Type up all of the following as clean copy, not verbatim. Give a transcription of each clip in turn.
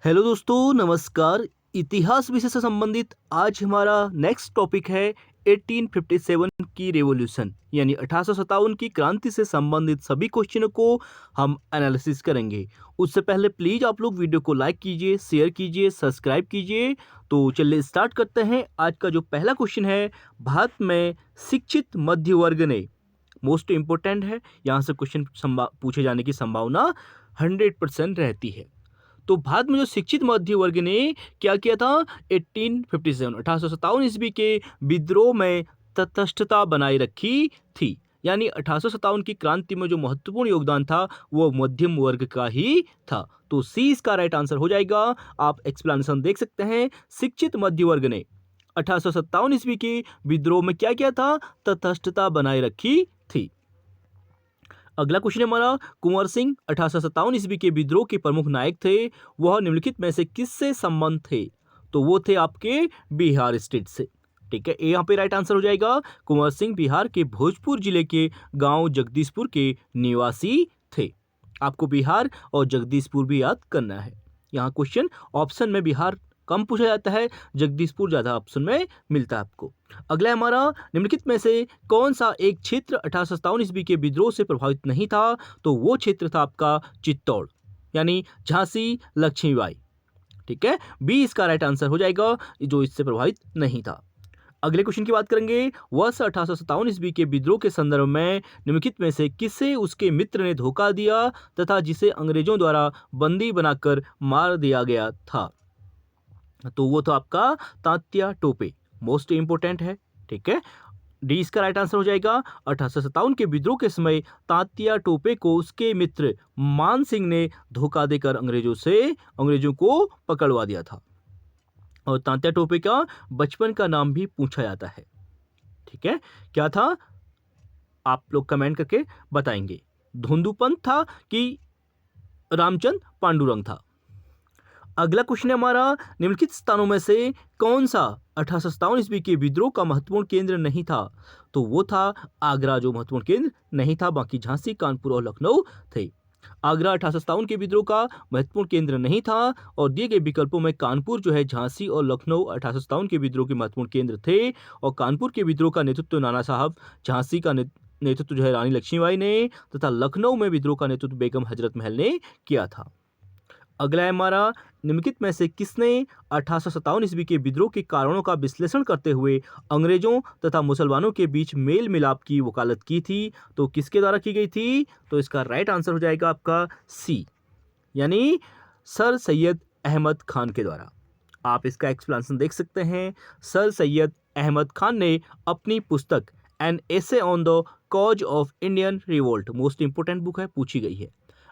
Hello दोस्तों, नमस्कार। इतिहास विषय से संबंधित आज हमारा नेक्स्ट टॉपिक है 1857 की रेवोल्यूशन यानी 1857 की क्रांति से संबंधित सभी क्वेश्चनों को हम एनालिसिस करेंगे। उससे पहले प्लीज़ आप लोग वीडियो को लाइक कीजिए, शेयर कीजिए, सब्सक्राइब कीजिए। तो चलिए स्टार्ट करते हैं। आज का जो पहला क्वेश्चन है, भारत में शिक्षित मध्य वर्ग ने, मोस्ट इम्पोर्टेंट है, यहाँ से क्वेश्चन पूछे जाने की संभावना 100% रहती है। तो भारत में जो शिक्षित मध्य वर्ग ने क्या किया था, 1857 ईस्वी के विद्रोह में तटस्थता बनाए रखी थी। यानी 1857 की क्रांति में जो महत्वपूर्ण योगदान था वो मध्यम वर्ग का ही था। तो सी इसका राइट आंसर हो जाएगा। आप एक्सप्लेनेशन देख सकते हैं। शिक्षित मध्य वर्ग ने 1857 ईस्वी के विद्रोह में क्या किया था, तटस्थता बनाए रखी थी। अगला क्वेश्चन हमारा, कुंवर सिंह 1857 ईस्वी के विद्रोह के प्रमुख नायक थे। वह निम्नलिखित में से किससे संबंध थे? तो वो थे आपके बिहार स्टेट से। ठीक है, यहाँ पे राइट आंसर हो जाएगा। कुंवर सिंह बिहार के भोजपुर जिले के गांव जगदीशपुर के निवासी थे। आपको बिहार और जगदीशपुर भी याद करना है। यहाँ क्वेश्चन ऑप्शन में बिहार कम पूछा जाता है, जगदीशपुर ज़्यादा ऑप्शन में मिलता है आपको। अगला हमारा, निम्नलिखित में से कौन सा एक क्षेत्र 1857 ईस्वी के विद्रोह से प्रभावित नहीं था? तो वो क्षेत्र था आपका चित्तौड़, यानी झांसी लक्ष्मीबाई। ठीक है, बी इसका राइट आंसर हो जाएगा, जो इससे प्रभावित नहीं था। अगले क्वेश्चन की बात करेंगे, वर्ष 1857 ईस्वी के विद्रोह के संदर्भ में निम्नलिखित में से किसे उसके मित्र ने धोखा दिया तथा जिसे अंग्रेजों द्वारा बंदी बनाकर मार दिया गया था? तो वो तो आपका तात्या टोपे, मोस्ट इंपोर्टेंट है। ठीक है, डी इसका राइट आंसर हो जाएगा। 1857 के विद्रोह के समय तात्या टोपे को उसके मित्र मान सिंह ने धोखा देकर अंग्रेजों को पकड़वा दिया था। और तात्या टोपे का बचपन का नाम भी पूछा जाता है। ठीक है, क्या था, आप लोग कमेंट करके बताएंगे। धोंदूपंत था कि रामचंद्र पांडुरंग था? अगला क्वेश्चन है हमारा, निम्नलिखित स्थानों में से कौन सा 1857 ईस्वी के विद्रोह का महत्वपूर्ण केंद्र नहीं था? तो वो था आगरा, जो महत्वपूर्ण केंद्र नहीं था। बाकी झांसी, कानपुर और लखनऊ थे। आगरा 1857 के विद्रोह का महत्वपूर्ण केंद्र नहीं था और दिए गए विकल्पों में कानपुर जो है, झांसी और लखनऊ 1857 के विद्रोह के महत्वपूर्ण केंद्र थे। और कानपुर के विद्रोह का नेतृत्व नाना साहब, झांसी का नेतृत्व जो है रानी लक्ष्मीबाई ने, तथा लखनऊ में विद्रोह का नेतृत्व बेगम हजरत महल ने किया था। अगला है हमारा, निम्नलिखित में से किसने 1857 ईस्वी के विद्रोह के कारणों का विश्लेषण करते हुए अंग्रेजों तथा मुसलमानों के बीच मेल मिलाप की वकालत की थी? तो किसके द्वारा की गई थी? तो इसका राइट आंसर हो जाएगा आपका सी, यानी सर सैयद अहमद खान के द्वारा। आप इसका एक्सप्लेनेशन देख सकते हैं। सर सैयद अहमद खान ने अपनी पुस्तक an essay on the cause of Indian revolt, most important book है, पूछी गई है,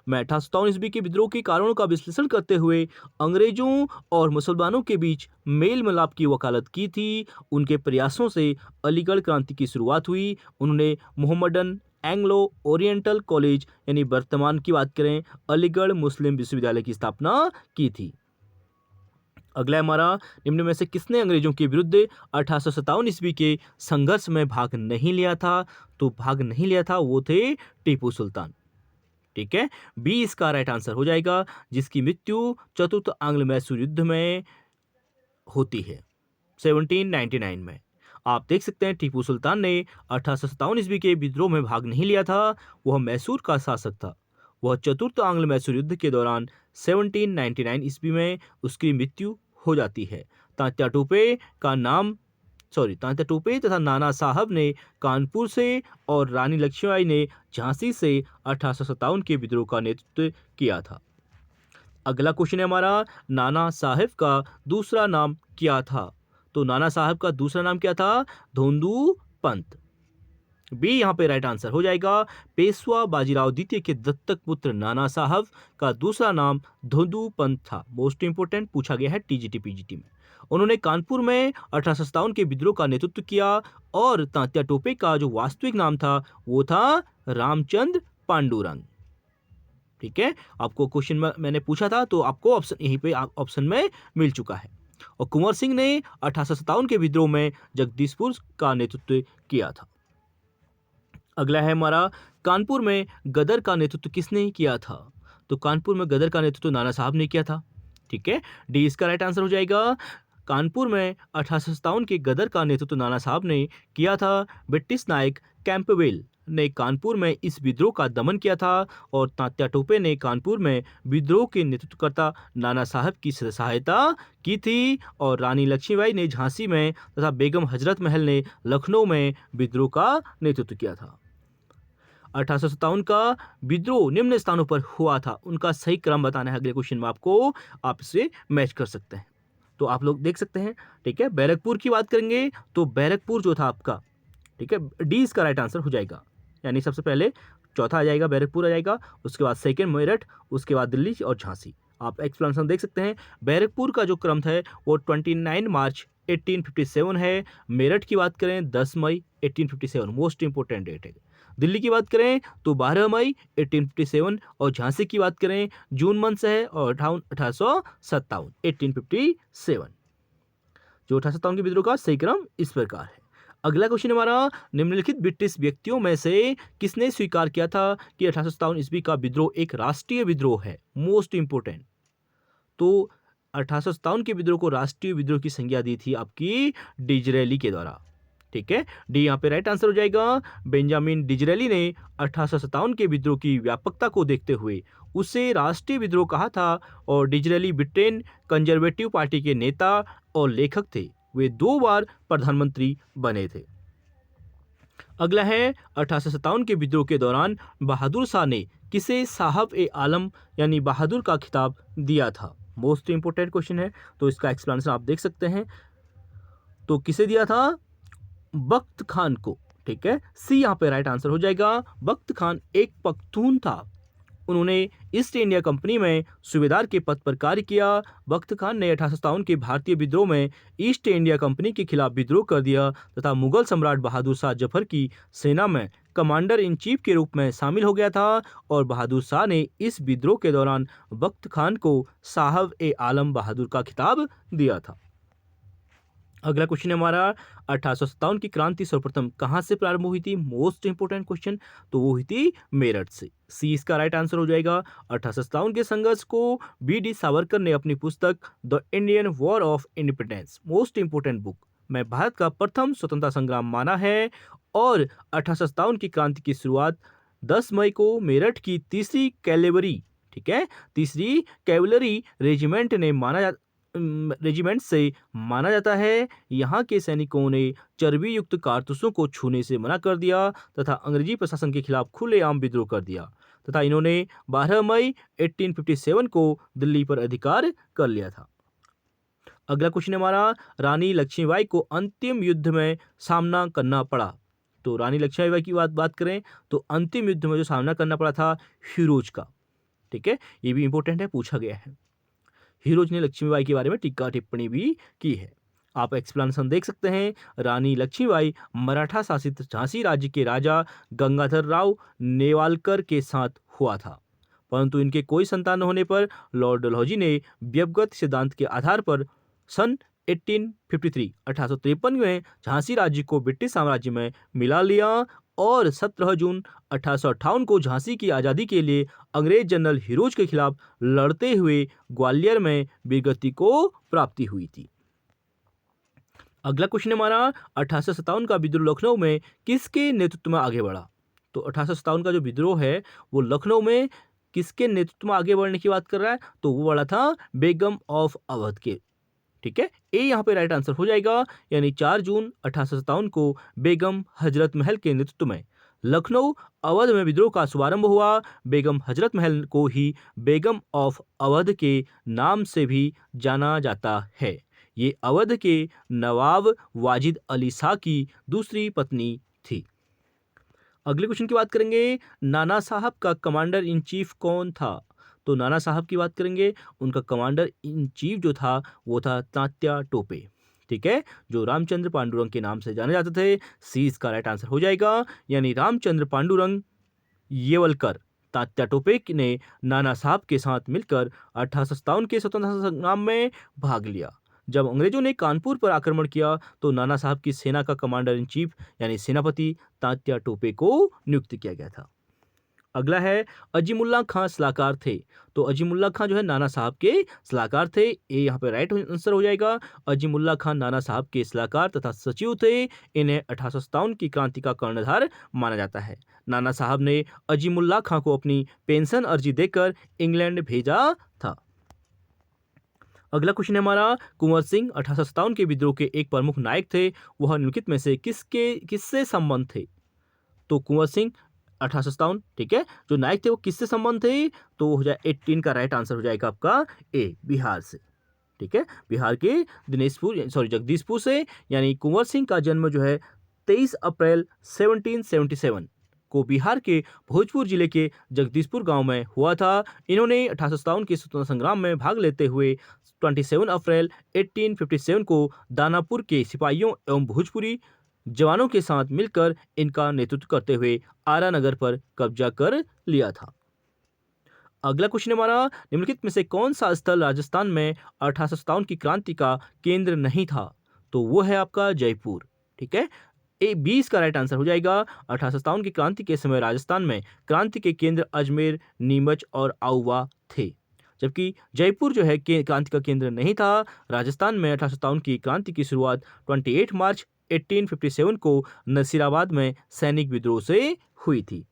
में 1857 ईस्वी के विद्रोह के कारणों का विश्लेषण करते हुए अंग्रेजों और मुसलमानों के बीच मेल मिलाप की वकालत की थी। उनके प्रयासों से अलीगढ़ क्रांति की शुरुआत हुई। उन्होंने मोहम्मडन एंग्लो ओरिएंटल कॉलेज, यानी वर्तमान की बात करें अलीगढ़ मुस्लिम विश्वविद्यालय की स्थापना की थी। अगला हमारा, निम्न में से किसने अंग्रेजों के विरुद्ध 1857 ईस्वी के संघर्ष में भाग नहीं लिया था? तो भाग नहीं लिया था वो थे टीपू सुल्तान। ठीक है, बी इसका राइट आंसर हो जाएगा, जिसकी मृत्यु चतुर्थ आंग्ल मैसूर युद्ध में होती है 1799 में। आप देख सकते हैं टीपू सुल्तान ने 1857 ईस्वी के विद्रोह में भाग नहीं लिया था। वह मैसूर का शासक था। वह चतुर्थ आंग्ल मैसूर युद्ध के दौरान 1799 ईस्वी में उसकी मृत्यु हो जाती है। तात्या टोपे तथा नाना साहब ने कानपुर से और रानी लक्ष्मीबाई ने झांसी से 1857 के विद्रोह का नेतृत्व किया था। अगला क्वेश्चन है हमारा, नाना साहब का दूसरा नाम क्या था? तो नाना साहब का दूसरा नाम क्या था? धोंदू पंत। बी यहाँ पे राइट आंसर हो जाएगा। पेशवा बाजीराव द्वितीय के दत्तक पुत्र नाना साहब का दूसरा नाम धोंदू पंत था। मोस्ट इंपोर्टेंट पूछा गया है टीजीटी पीजीटी में। उन्होंने कानपुर में 1857 के विद्रोह का नेतृत्व किया और तात्या टोपे का जो वास्तविक नाम था वो था रामचंद्र पांडुरंग। ठीक है, आपको क्वेश्चन में मैंने पूछा था तो आपको ऑप्शन यहीं पे ऑप्शन में मिल चुका है। और कुंवर सिंह ने 1857 के विद्रोह में जगदीशपुर का नेतृत्व किया था। अगला है हमारा, कानपुर में गदर का नेतृत्व किसने किया था? तो कानपुर में गदर का नेतृत्व नाना साहब ने किया था। ठीक है, डी इसका राइट आंसर हो जाएगा। कानपुर में 1857 के गदर का नेतृत्व नाना साहब ने किया था। ब्रिटिश नायक कैंपबेल ने कानपुर में इस विद्रोह का दमन किया था और तात्या टोपे ने कानपुर में विद्रोह के नेतृत्वकर्ता नाना साहब की सहायता की थी और रानी लक्ष्मीबाई ने झांसी में तथा बेगम हजरत महल ने लखनऊ में विद्रोह का नेतृत्व किया था। 1857 का विद्रोह निम्न स्थानों पर हुआ था, उनका सही क्रम बताना है अगले क्वेश्चन में आपको, आप इसे मैच कर सकते हैं। तो आप लोग देख सकते हैं, ठीक है। बैरकपुर की बात करेंगे तो बैरकपुर जो था आपका, ठीक है, डी इसका राइट आंसर हो जाएगा। यानी सबसे पहले चौथा आ जाएगा, बैरकपुर आ जाएगा, उसके बाद सेकंड मेरठ, उसके बाद दिल्ली और झांसी। आप एक्सप्लेनेशन देख सकते हैं। बैरकपुर का जो क्रम है वो 29 मार्च 1857 है। मेरठ की बात करें 10 मई 1857, मोस्ट इंपोर्टेंट डेट है। दिल्ली की बात करें तो 12 मई 1857 और झांसी की बात करें जून मंथ से है और 1857 1857। जो 1857 के विद्रोह का सही क्रम इस प्रकार है। अगला क्वेश्चन हमारा, निम्नलिखित ब्रिटिश व्यक्तियों में से किसने स्वीकार किया था कि 1857 ईस्वी का विद्रोह एक राष्ट्रीय विद्रोह है? Most important. तो 1857 के विद्रोह को राष्ट्रीय विद्रोह की संज्ञा दी थी आपकी डिजरेली के द्वारा, ठीक है। डी यहाँ पे राइट आंसर हो जाएगा। बेंजामिन डिजरेली ने 1857 के विद्रोह की व्यापकता को देखते हुए उसे राष्ट्रीय विद्रोह कहा था और डिजरेली ब्रिटेन कंजर्वेटिव पार्टी के नेता और लेखक थे। वे 2 बार प्रधानमंत्री बने थे। अगला है 1857 के विद्रोह के दौरान बहादुर शाह ने किसे साहब ए आलम यानी बहादुर का खिताब दिया था? मोस्ट इंपोर्टेंट क्वेश्चन है, तो इसका एक्सप्लेनेशन आप देख सकते हैं। तो किसे दिया था? बख्त खान को, ठीक है। सी यहाँ पे राइट आंसर हो जाएगा। बख्त खान एक पख्तून था। उन्होंने ईस्ट इंडिया कंपनी में सूबेदार के पद पर कार्य किया। बख्त खान ने 1857 के भारतीय विद्रोह में ईस्ट इंडिया कंपनी के खिलाफ विद्रोह कर दिया तथा मुगल सम्राट बहादुर शाह जफर की सेना में कमांडर इन चीफ के रूप में शामिल हो गया था और बहादुर शाह ने इस विद्रोह के दौरान बख्त खान को साहब ए आलम बहादुर का खिताब दिया था। अगला क्वेश्चन है हमारा, 1857 की क्रांति सर्वप्रथम कहां से प्रारंभ हुई थी? मोस्ट इंपोर्टेंट क्वेश्चन, तो वो हुई थी मेरठ से। सी इसका राइट आंसर हो जाएगा। 1857 के संघर्ष को बी.डी. सावरकर ने अपनी पुस्तक the Indian war of independence, most important book, में भारत का प्रथम स्वतंत्रता संग्राम माना है और 1857 की क्रांति की शुरुआत 10 मई को मेरठ की तीसरी कैवेलरी, ठीक है, तीसरी कैवेलरी रेजिमेंट से माना जाता है। यहाँ के सैनिकों ने चर्बी युक्त कारतूसों को छूने से मना कर दिया तथा अंग्रेजी प्रशासन के खिलाफ खुलेआम विद्रोह कर दिया तथा इन्होंने 12 मई 1857 को दिल्ली पर अधिकार कर लिया था। अगला क्वेश्चन हमारा, रानी लक्ष्मीबाई को अंतिम युद्ध में सामना करना पड़ा। तो रानी लक्ष्मीबाई की बात करें तो अंतिम युद्ध में जो सामना करना पड़ा था हीरोज का, ठीक है, ये भी इंपॉर्टेंट है, पूछा गया है। हीरोज ने लक्ष्मीबाई के बारे में टीका टिप्पणी भी की है। आप एक्सप्लेनेशन देख सकते हैं। रानी लक्ष्मीबाई मराठा शासित झांसी राज्य के राजा गंगाधर राव नेवालकर के साथ हुआ था, परंतु इनके कोई संतान न होने पर लॉर्ड डलहौजी ने व्यक्तिगत सिद्धांत के आधार पर सन 1853 में झांसी राज्य को ब्रिटिश साम्राज्य में मिला लिया और 17 जून 1858 को झांसी की आज़ादी के लिए अंग्रेज जनरल हीरोज के खिलाफ लड़ते हुए ग्वालियर में वीरगति को प्राप्ति हुई थी। अगला क्वेश्चन हमारा, 1857 का विद्रोह लखनऊ में किसके नेतृत्व में आगे बढ़ा? तो 1857 का जो विद्रोह है वो लखनऊ में किसके नेतृत्व में आगे बढ़ने की बात कर रहा है? तो वो बढ़ा था बेगम ऑफ अवध के, ठीक है। ए यहाँ पे राइट आंसर हो जाएगा। यानी 4 जून 1857 को बेगम हजरत महल के नेतृत्व में लखनऊ अवध में विद्रोह का शुभारंभ हुआ। बेगम हजरत महल को ही बेगम ऑफ अवध के नाम से भी जाना जाता है। ये अवध के नवाब वाजिद अली शाह की दूसरी पत्नी थी। अगले क्वेश्चन की बात करेंगे, नाना साहब का कमांडर इन चीफ कौन था? तो नाना साहब की बात करेंगे, उनका कमांडर इन चीफ जो था वो था तात्या टोपे, ठीक है, जो रामचंद्र पांडुरंग के नाम से जाने जाते थे। सी इसका राइट आंसर हो जाएगा। यानी रामचंद्र पांडुरंग येवलकर तात्या टोपे ने नाना साहब के साथ मिलकर 1857 के स्वतंत्रता संग्राम में भाग लिया। जब अंग्रेजों ने कानपुर पर आक्रमण किया तो नाना साहब की सेना का कमांडर इन चीफ यानी सेनापति तात्या टोपे को नियुक्त किया गया था। अगला है अजीमुल्ला खां सलाहकार थे। तो अजीमुल्ला खां जो है नाना साहब के सलाहकार थे। ये यहाँ पे राइट आंसर हो जाएगा। अजीमुल्ला खां नाना साहब के सलाहकार तथा सचिव थे। इन्हें 1857 की क्रांति का कर्णधार माना जाता है। नाना साहब ने अजीमुल्ला खां को अपनी पेंशन अर्जी देकर इंग्लैंड भेजा था। अगला क्वेश्चन है हमारा, कुंवर सिंह 1857 के विद्रोह के एक प्रमुख नायक थे। वह निम्नलिखित में से किससे संबंध थे? तो कुंवर सिंह 1857, ठीक है, जो नायक थे वो किससे संबंध थे? तो हो जाए 18 का राइट आंसर हो जाएगा आपका ए, बिहार से। ठीक है, बिहार के जगदीशपुर से। यानी कुंवर सिंह का जन्म जो है 23 अप्रैल 1777 को बिहार के भोजपुर जिले के जगदीशपुर गांव में हुआ था। इन्होंने 1857 के स्वतंत्रता संग्राम में भाग लेते हुए 27 अप्रैल 1857 को दानापुर के सिपाहियों एवं भोजपुरी जवानों के साथ मिलकर इनका नेतृत्व करते हुए आरा नगर पर कब्जा कर लिया था। अगला क्वेश्चन हमारा, निम्नलिखित में से कौन सा स्थल राजस्थान में 1857 की क्रांति का केंद्र नहीं था? तो वो है आपका जयपुर। ठीक है, ए 20 का राइट आंसर हो जाएगा। 1857 की क्रांति के समय राजस्थान में क्रांति के केंद्र अजमेर, नीमच और आउवा थे, जबकि जयपुर जो है क्रांति का केंद्र नहीं था। राजस्थान में 1857 की क्रांति की शुरुआत 28 मार्च 1857 को नसीराबाद में सैनिक विद्रोह से हुई थी।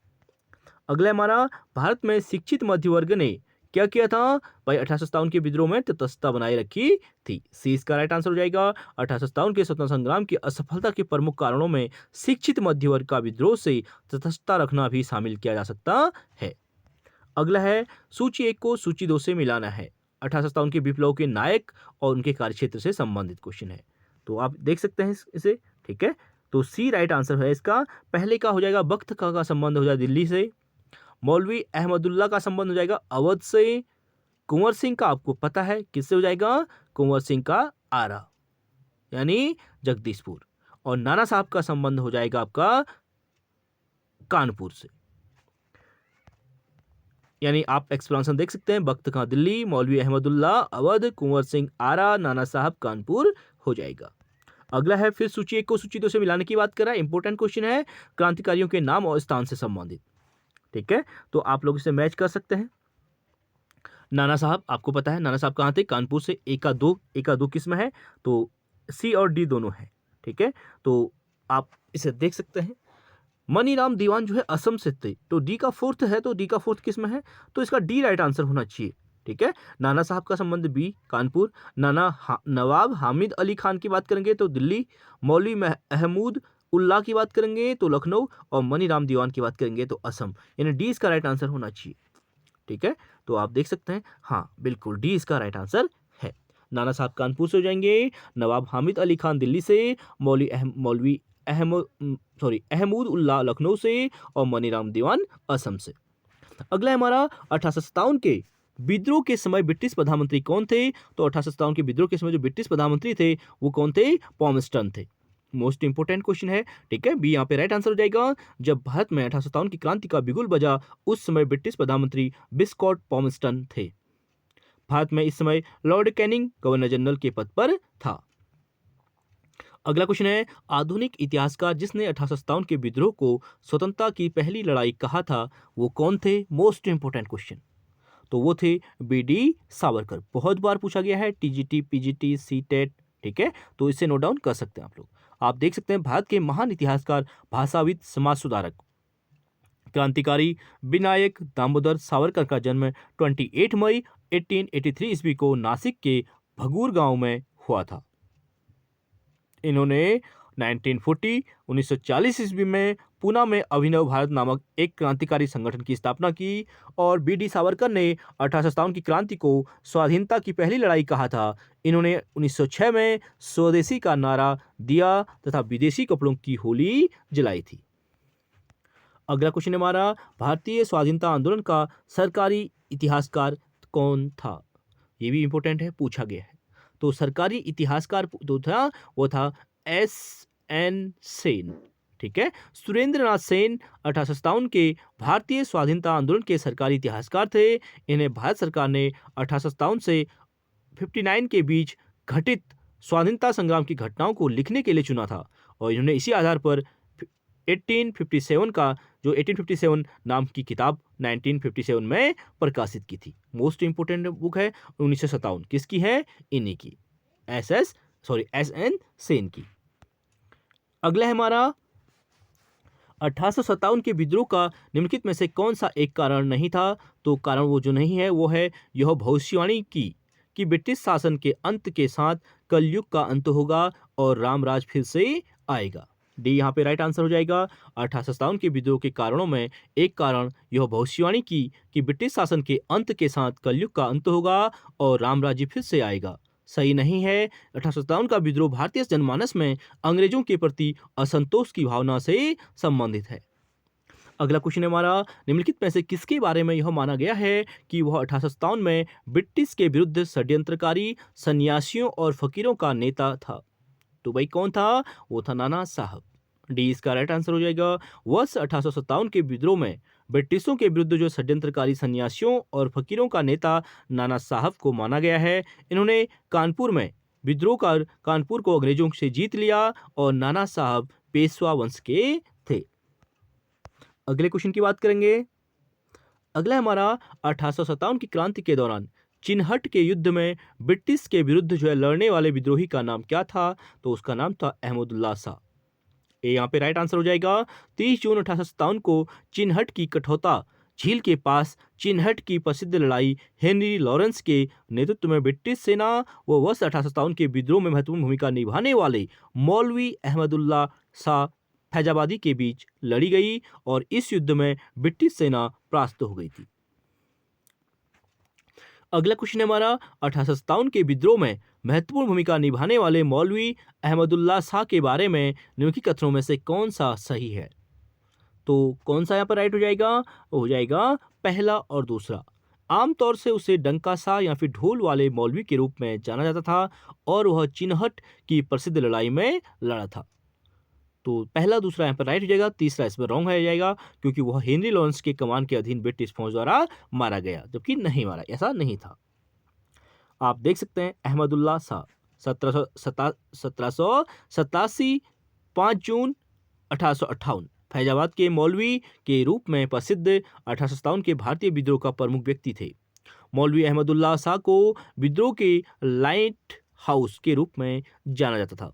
अगला हमारा, भारत में शिक्षित मध्य वर्ग ने क्या किया था? भाई 1857 के विद्रोह में तटस्थता बनाए रखी थी। सी इसका राइट आंसर हो जाएगा। 1857 के स्वतंत्रता संग्राम की असफलता के प्रमुख कारणों में शिक्षित मध्य वर्ग का विद्रोह से तटस्थता रखना भी शामिल किया जा सकता है। अगला है, सूची 1 को सूची 2 से मिलाना है। 1857 के विप्लव के नायक और उनके कार्यक्षेत्र से संबंधित क्वेश्चन है, तो आप देख सकते हैं इसे। ठीक है, तो सी राइट आंसर है इसका। पहले का हो जाएगा बख्त का संबंध हो जाएगा दिल्ली से। मौलवी अहमदुल्ला का संबंध हो जाएगा अवध से। कुंवर सिंह का आपको पता है किससे हो जाएगा? कुंवर सिंह का आरा यानी जगदीशपुर। और नाना साहब का संबंध हो जाएगा आपका कानपुर से। यानी आप एक्सप्लेनेशन देख सकते हैं, बख्त खां दिल्ली, मौलवी अहमदुल्ला अवध, कुंवर सिंह आरा, नाना साहब कानपुर हो जाएगा। अगला है, फिर सूची 1 को सूची 2 से मिलाने की बात कर रहा है। इंपॉर्टेंट क्वेश्चन है, क्रांतिकारियों के नाम और स्थान से संबंधित। ठीक है, तो आप लोग इसे मैच कर सकते हैं। नाना साहब आपको पता है, नाना साहब कहाँ थे? कानपुर से। एक का दो किस्म है, तो सी और डी दोनों है। ठीक है, तो आप इसे देख सकते हैं। मनीराम दीवान जो है असम से थे, तो डी का फोर्थ है, तो डी का फोर्थ किस्म है, तो इसका डी राइट आंसर होना चाहिए। ठीक है, नाना साहब का संबंध बी कानपुर। नवाब हामिद अली खान की बात करेंगे तो दिल्ली। मौलवी अहमूद उल्लाह की बात करेंगे तो लखनऊ। और मनीराम दीवान की बात करेंगे तो असम। यानी डी इसका राइट आंसर होना चाहिए। ठीक है, तो आप देख सकते हैं, हाँ बिल्कुल डी इसका राइट आंसर है। नाना साहब कानपुर से हो जाएंगे, नवाब हामिद अली खान दिल्ली से, मौलवी अहमूद उल्लाह लखनऊ से और मनीराम दीवान असम से। अगला है हमारा, 1857 के विद्रोह के समय ब्रिटिश प्रधानमंत्री कौन थे? तो 1857 के विद्रोह के समय जो ब्रिटिश प्रधानमंत्री थे वो कौन थे? पॉमस्टन थे। मोस्ट इंपोर्टेंट क्वेश्चन है। ठीक है, बी यहाँ पे राइट आंसर हो जाएगा। जब भारत में 1857 की क्रांति का बिगुल बजा, उस समय ब्रिटिश प्रधानमंत्री बिस्कॉट पॉमस्टन थे। भारत में इस समय लॉर्ड कैनिंग गवर्नर जनरल के पद पर था। अगला क्वेश्चन है, आधुनिक इतिहासकार जिसने 1857 के विद्रोह को स्वतंत्रता की पहली लड़ाई कहा था वो कौन थे? मोस्ट इंपोर्टेंट क्वेश्चन, तो वो थे बी.डी. सावरकर। बहुत बार पूछा गया है, टीजीटी, पीजीटी, सीटेट। ठीक है, तो इसे नोट डाउन कर सकते हैं आप लोग। आप देख सकते हैं, भारत के महान इतिहासकार, भाषाविद, समाज सुधारक, क्रांतिकारी विनायक दामोदर सावरकर का जन्म 28 मई 1883 ईस्वी को नासिक के भगूर गांव में हुआ था। इन्होंने 1940 ईस्वी में पूना में अभिनव भारत नामक एक क्रांतिकारी संगठन की स्थापना की। और बी.डी. सावरकर ने 1857 की क्रांति को स्वाधीनता की पहली लड़ाई कहा था। इन्होंने 1906 में स्वदेशी का नारा दिया तथा विदेशी कपड़ों की होली जलाई थी। अगला क्वेश्चन हमारा, भारतीय स्वाधीनता आंदोलन का सरकारी इतिहासकार कौन था? ये भी इंपॉर्टेंट है, पूछा गया है। तो सरकारी इतिहासकार जो था वो था S.N. सेन। ठीक है, सुरेंद्र नाथ सेन 1857 के भारतीय स्वाधीनता आंदोलन के सरकारी इतिहासकार थे। इन्हें भारत सरकार ने 1857 से 59 के बीच घटित स्वाधीनता संग्राम की घटनाओं को लिखने के लिए चुना था। और इन्होंने इसी आधार पर 1857 का जो 1857 नाम की किताब 1957 में प्रकाशित की थी। मोस्ट इंपोर्टेंट बुक है 1957, किसकी है? इन्हीं की, एस एन सेन की। अगला है हमारा 1857 के विद्रोह का निम्नलिखित में से कौन सा एक कारण नहीं था? तो कारण वो जो नहीं है वो है यह भविष्यवाणी की कि ब्रिटिश शासन के अंत के साथ कलयुग का अंत होगा और रामराज फिर से आएगा। डी यहाँ पे राइट आंसर हो जाएगा। 1857 के विद्रोह के कारणों में एक कारण यह भविष्यवाणी की कि ब्रिटिश शासन के अंत के साथ कलयुग का अंत होगा और रामराज्य फिर से आएगा, सही नहीं है। 1857 का विद्रोह भारतीय जनमानस में अंग्रेजों के प्रति असंतोष की भावना से संबंधित है। अगला क्वेश्चन है हमारा, निम्नलिखित में से किसके बारे में यह माना गया है कि वह 1857 में ब्रिटिश के विरुद्ध षड्यंत्रकारी सन्यासियों और फकीरों का नेता था? तो भाई कौन था? वो था नाना साहब। डी इसका राइट आंसर हो जाएगा। वर्ष 1857 के विद्रोह में ब्रिटिशों के विरुद्ध जो षड्यंत्रकारी सन्यासियों और फकीरों का नेता नाना साहब को माना गया है। इन्होंने कानपुर में विद्रोह कर कानपुर को अंग्रेजों से जीत लिया और नाना साहब पेशवा वंश के थे। अगले क्वेश्चन की बात करेंगे। अगला हमारा 1857 की क्रांति के दौरान चिनहट के युद्ध में ब्रिटिश के विरुद्ध जो है लड़ने वाले विद्रोही का नाम क्या था? तो उसका नाम था अहमदुल्ला शाह। ये यहाँ पे राइट आंसर हो जाएगा। 30 जून 1857 को चिनहट की कठौता झील के पास चिनहट की प्रसिद्ध लड़ाई हेनरी लॉरेंस के नेतृत्व में ब्रिटिश सेना व वर्ष 1857 के विद्रोह में महत्वपूर्ण भूमिका निभाने वाले मौलवी अहमदुल्ला शाह फैजाबादी के बीच लड़ी गई और इस युद्ध में ब्रिटिश सेना परास्त हो गई थी। अगला क्वेश्चन है हमारा 1857 के विद्रोह में महत्वपूर्ण भूमिका निभाने वाले मौलवी अहमदुल्ला शाह के बारे में निम्नलिखित कथनों में से कौन सा सही है? तो कौन सा यहाँ पर राइट हो जाएगा? हो जाएगा पहला और दूसरा। आमतौर से उसे डंका शाह या फिर ढोल वाले मौलवी के रूप में जाना जाता था और वह चिनहट की प्रसिद्ध लड़ाई में लड़ा था। तो पहला दूसरा यहाँ पर राइट हो जाएगा, तीसरा इसमें रॉन्ग हो जाएगा क्योंकि वह हेनरी लॉरेंस के कमान के अधीन ब्रिटिश फौज द्वारा मारा गया, जबकि नहीं मारा, ऐसा नहीं था। आप देख सकते हैं अहमदुल्ला शाह 1787 5 जून 1858 फैजाबाद के मौलवी के रूप में प्रसिद्ध 1857 के भारतीय विद्रोह का प्रमुख व्यक्ति थे। मौलवी अहमदुल्ला शाह को विद्रोह के लाइट हाउस के रूप में जाना जाता था।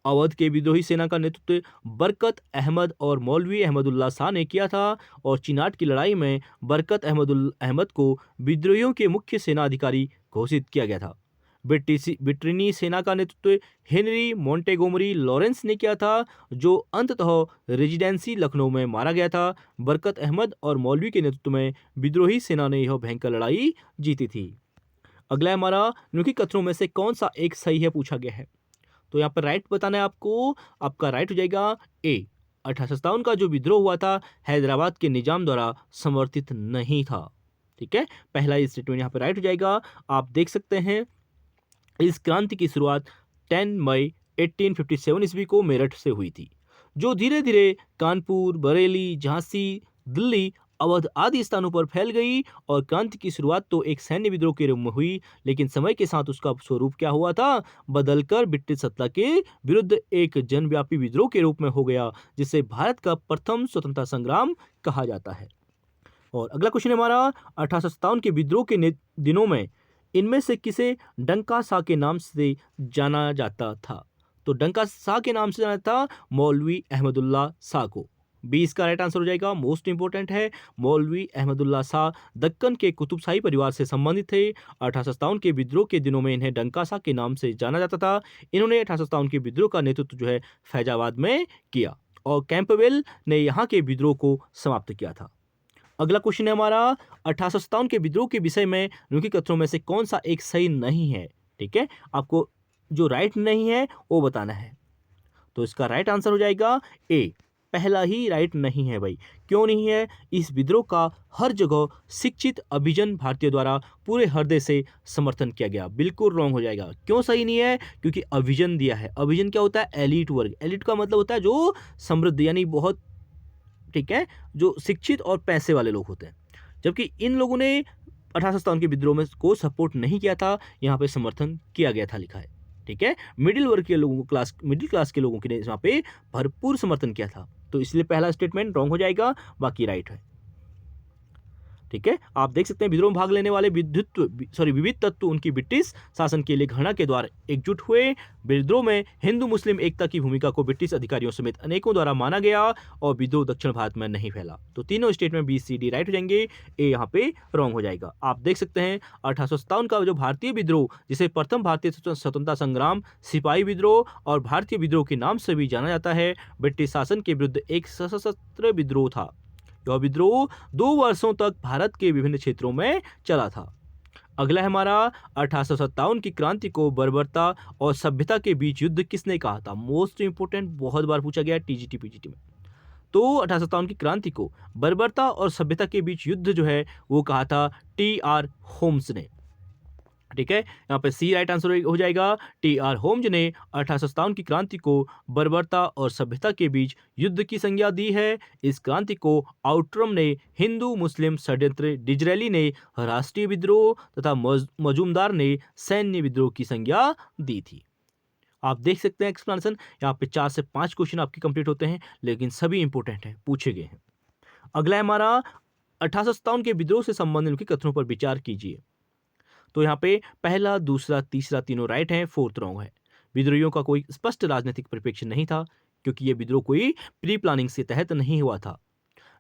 अवध के विद्रोही सेना का नेतृत्व बरकत अहमद और मौलवी अहमदुल्ला शाह ने किया था और चिनाट की लड़ाई में बरकत अहमद को विद्रोहियों के मुख्य सेना अधिकारी घोषित किया गया था। ब्रिटेनी सेना का नेतृत्व हेनरी मोंटेगोमरी लॉरेंस ने किया था, जो अंततः रेजिडेंसी लखनऊ में मारा गया था। बरकत अहमद और मौलवी के नेतृत्व में विद्रोही सेना ने यह भयंकर लड़ाई जीती थी। अगला हमारा निम्नलिखित कथनों में से कौन सा एक सही है पूछा गया है। तो यहाँ पर राइट बताना है आपको। आपका राइट हो जाएगा ए। 1857 का जो विद्रोह हुआ था हैदराबाद के निजाम द्वारा समर्थित नहीं था। ठीक है, पहला स्टेटमेंट यहाँ पर राइट हो जाएगा। आप देख सकते हैं इस क्रांति की शुरुआत 10 मई 1857 ईस्वी को मेरठ से हुई थी, जो धीरे धीरे कानपुर, बरेली, झांसी, दिल्ली, अवध आदि स्थानों पर फैल गई। और क्रांति की शुरुआत तो एक सैन्य विद्रोह के रूप में हुई, लेकिन समय के साथ उसका स्वरूप क्या हुआ था? बदलकर ब्रिटिश सत्ता के विरुद्ध एक जनव्यापी विद्रोह के रूप में हो गया, जिसे भारत का प्रथम स्वतंत्रता संग्राम कहा जाता है। और अगला क्वेश्चन हमारा 1857 के विद्रोह के दिनों में इनमें से किसे डंका शाह के नाम से जाना जाता था? तो डंका शाह के नाम से जाना था मौलवी अहमदुल्ला शाह को। 20 का राइट आंसर हो जाएगा। मोस्ट इंपोर्टेंट है, मौलवी अहमदुल्ला शाह दक्कन के कुतुबशाही परिवार से संबंधित थे। 1857 के विद्रोह के दिनों में इन्हें डंका शाह के नाम से जाना जाता था। इन्होंने 1857 के विद्रोह का नेतृत्व जो है फैजाबाद में किया और कैंपबेल ने यहाँ के विद्रोह को समाप्त किया था। अगला क्वेश्चन है हमारा 1857 के विद्रोह के विषय में निम्नलिखित कथनों में से कौन सा एक सही नहीं है? ठीक है, आपको जो राइट नहीं है वो बताना है। तो इसका राइट आंसर हो जाएगा ए। पहला ही राइट नहीं है भाई। क्यों नहीं है? इस विद्रोह का हर जगह शिक्षित अभिजन भारतीय द्वारा पूरे हृदय से समर्थन किया गया। बिल्कुल रॉन्ग हो जाएगा। क्यों सही नहीं है? क्योंकि अभिजन दिया है। अभिजन क्या होता है? एलिट वर्ग। एलिट का मतलब होता है जो समृद्ध, यानी बहुत, ठीक है, जो शिक्षित और पैसे वाले लोग होते हैं। जबकि इन लोगों ने 1857 के विद्रोह में को सपोर्ट नहीं किया था, यहाँ पे समर्थन किया गया था, लिखा है। ठीक है, मिडिल क्लास के लोगों के ने यहाँ पे भरपूर समर्थन किया था। तो इसलिए पहला स्टेटमेंट रॉन्ग हो जाएगा, बाकी राइट है। ठीक है, आप देख सकते हैं विद्रोह में भाग लेने वाले विविध तत्व उनकी ब्रिटिश शासन के लिए घृणा के द्वारा एकजुट हुए। विद्रोह में हिंदू मुस्लिम एकता की भूमिका को ब्रिटिश अधिकारियों समेत अनेकों द्वारा माना गया और विद्रोह दक्षिण भारत में नहीं फैला। तो तीनों statement B C D right हो जाएंगे, ए यहाँ पे रॉन्ग हो जाएगा। आप देख सकते हैं 1857 का जो भारतीय विद्रोह, जिसे प्रथम भारतीय स्वतंत्रता संग्राम, सिपाही विद्रोह और भारतीय विद्रोह के नाम से भी जाना जाता है, ब्रिटिश शासन के विरुद्ध एक सशस्त्र विद्रोह था। यह विद्रोह 2 वर्षों तक भारत के विभिन्न क्षेत्रों में चला था। अगला है हमारा 1857 की क्रांति को बर्बरता और सभ्यता के बीच युद्ध किसने कहा था? मोस्ट इंपोर्टेंट, बहुत बार पूछा गया टीजीटी पीजीटी में। तो 1857 की क्रांति को बर्बरता और सभ्यता के बीच युद्ध जो है वो कहा था टी.आर. होम्स ने। ठीक है, यहाँ पे सी राइट आंसर हो जाएगा। टी.आर. होम्स ने 1857 की क्रांति को बर्बरता और सभ्यता के बीच युद्ध की संज्ञा दी है। इस क्रांति को आउट्रम ने हिंदू मुस्लिम षड्यंत्र, डिजरेली ने राष्ट्रीय विद्रोह तथा मजूमदार ने सैन्य विद्रोह की संज्ञा दी थी। आप देख सकते हैं एक्सप्लेनेशन, यहाँ पे 4 से 5 क्वेश्चन आपके कंप्लीट होते हैं, लेकिन सभी इंपोर्टेंट हैं, पूछे गए हैं। अगला है हमारा 1857 के विद्रोह से संबंधित उनके कथनों पर विचार कीजिए। तो यहाँ पे पहला, दूसरा, तीसरा तीनों राइट हैं, फोर्थ रॉन्ग है। विद्रोहियों का कोई स्पष्ट राजनीतिक परिप्रेक्ष्य नहीं था, क्योंकि यह विद्रोह कोई प्री प्लानिंग से तहत नहीं हुआ था।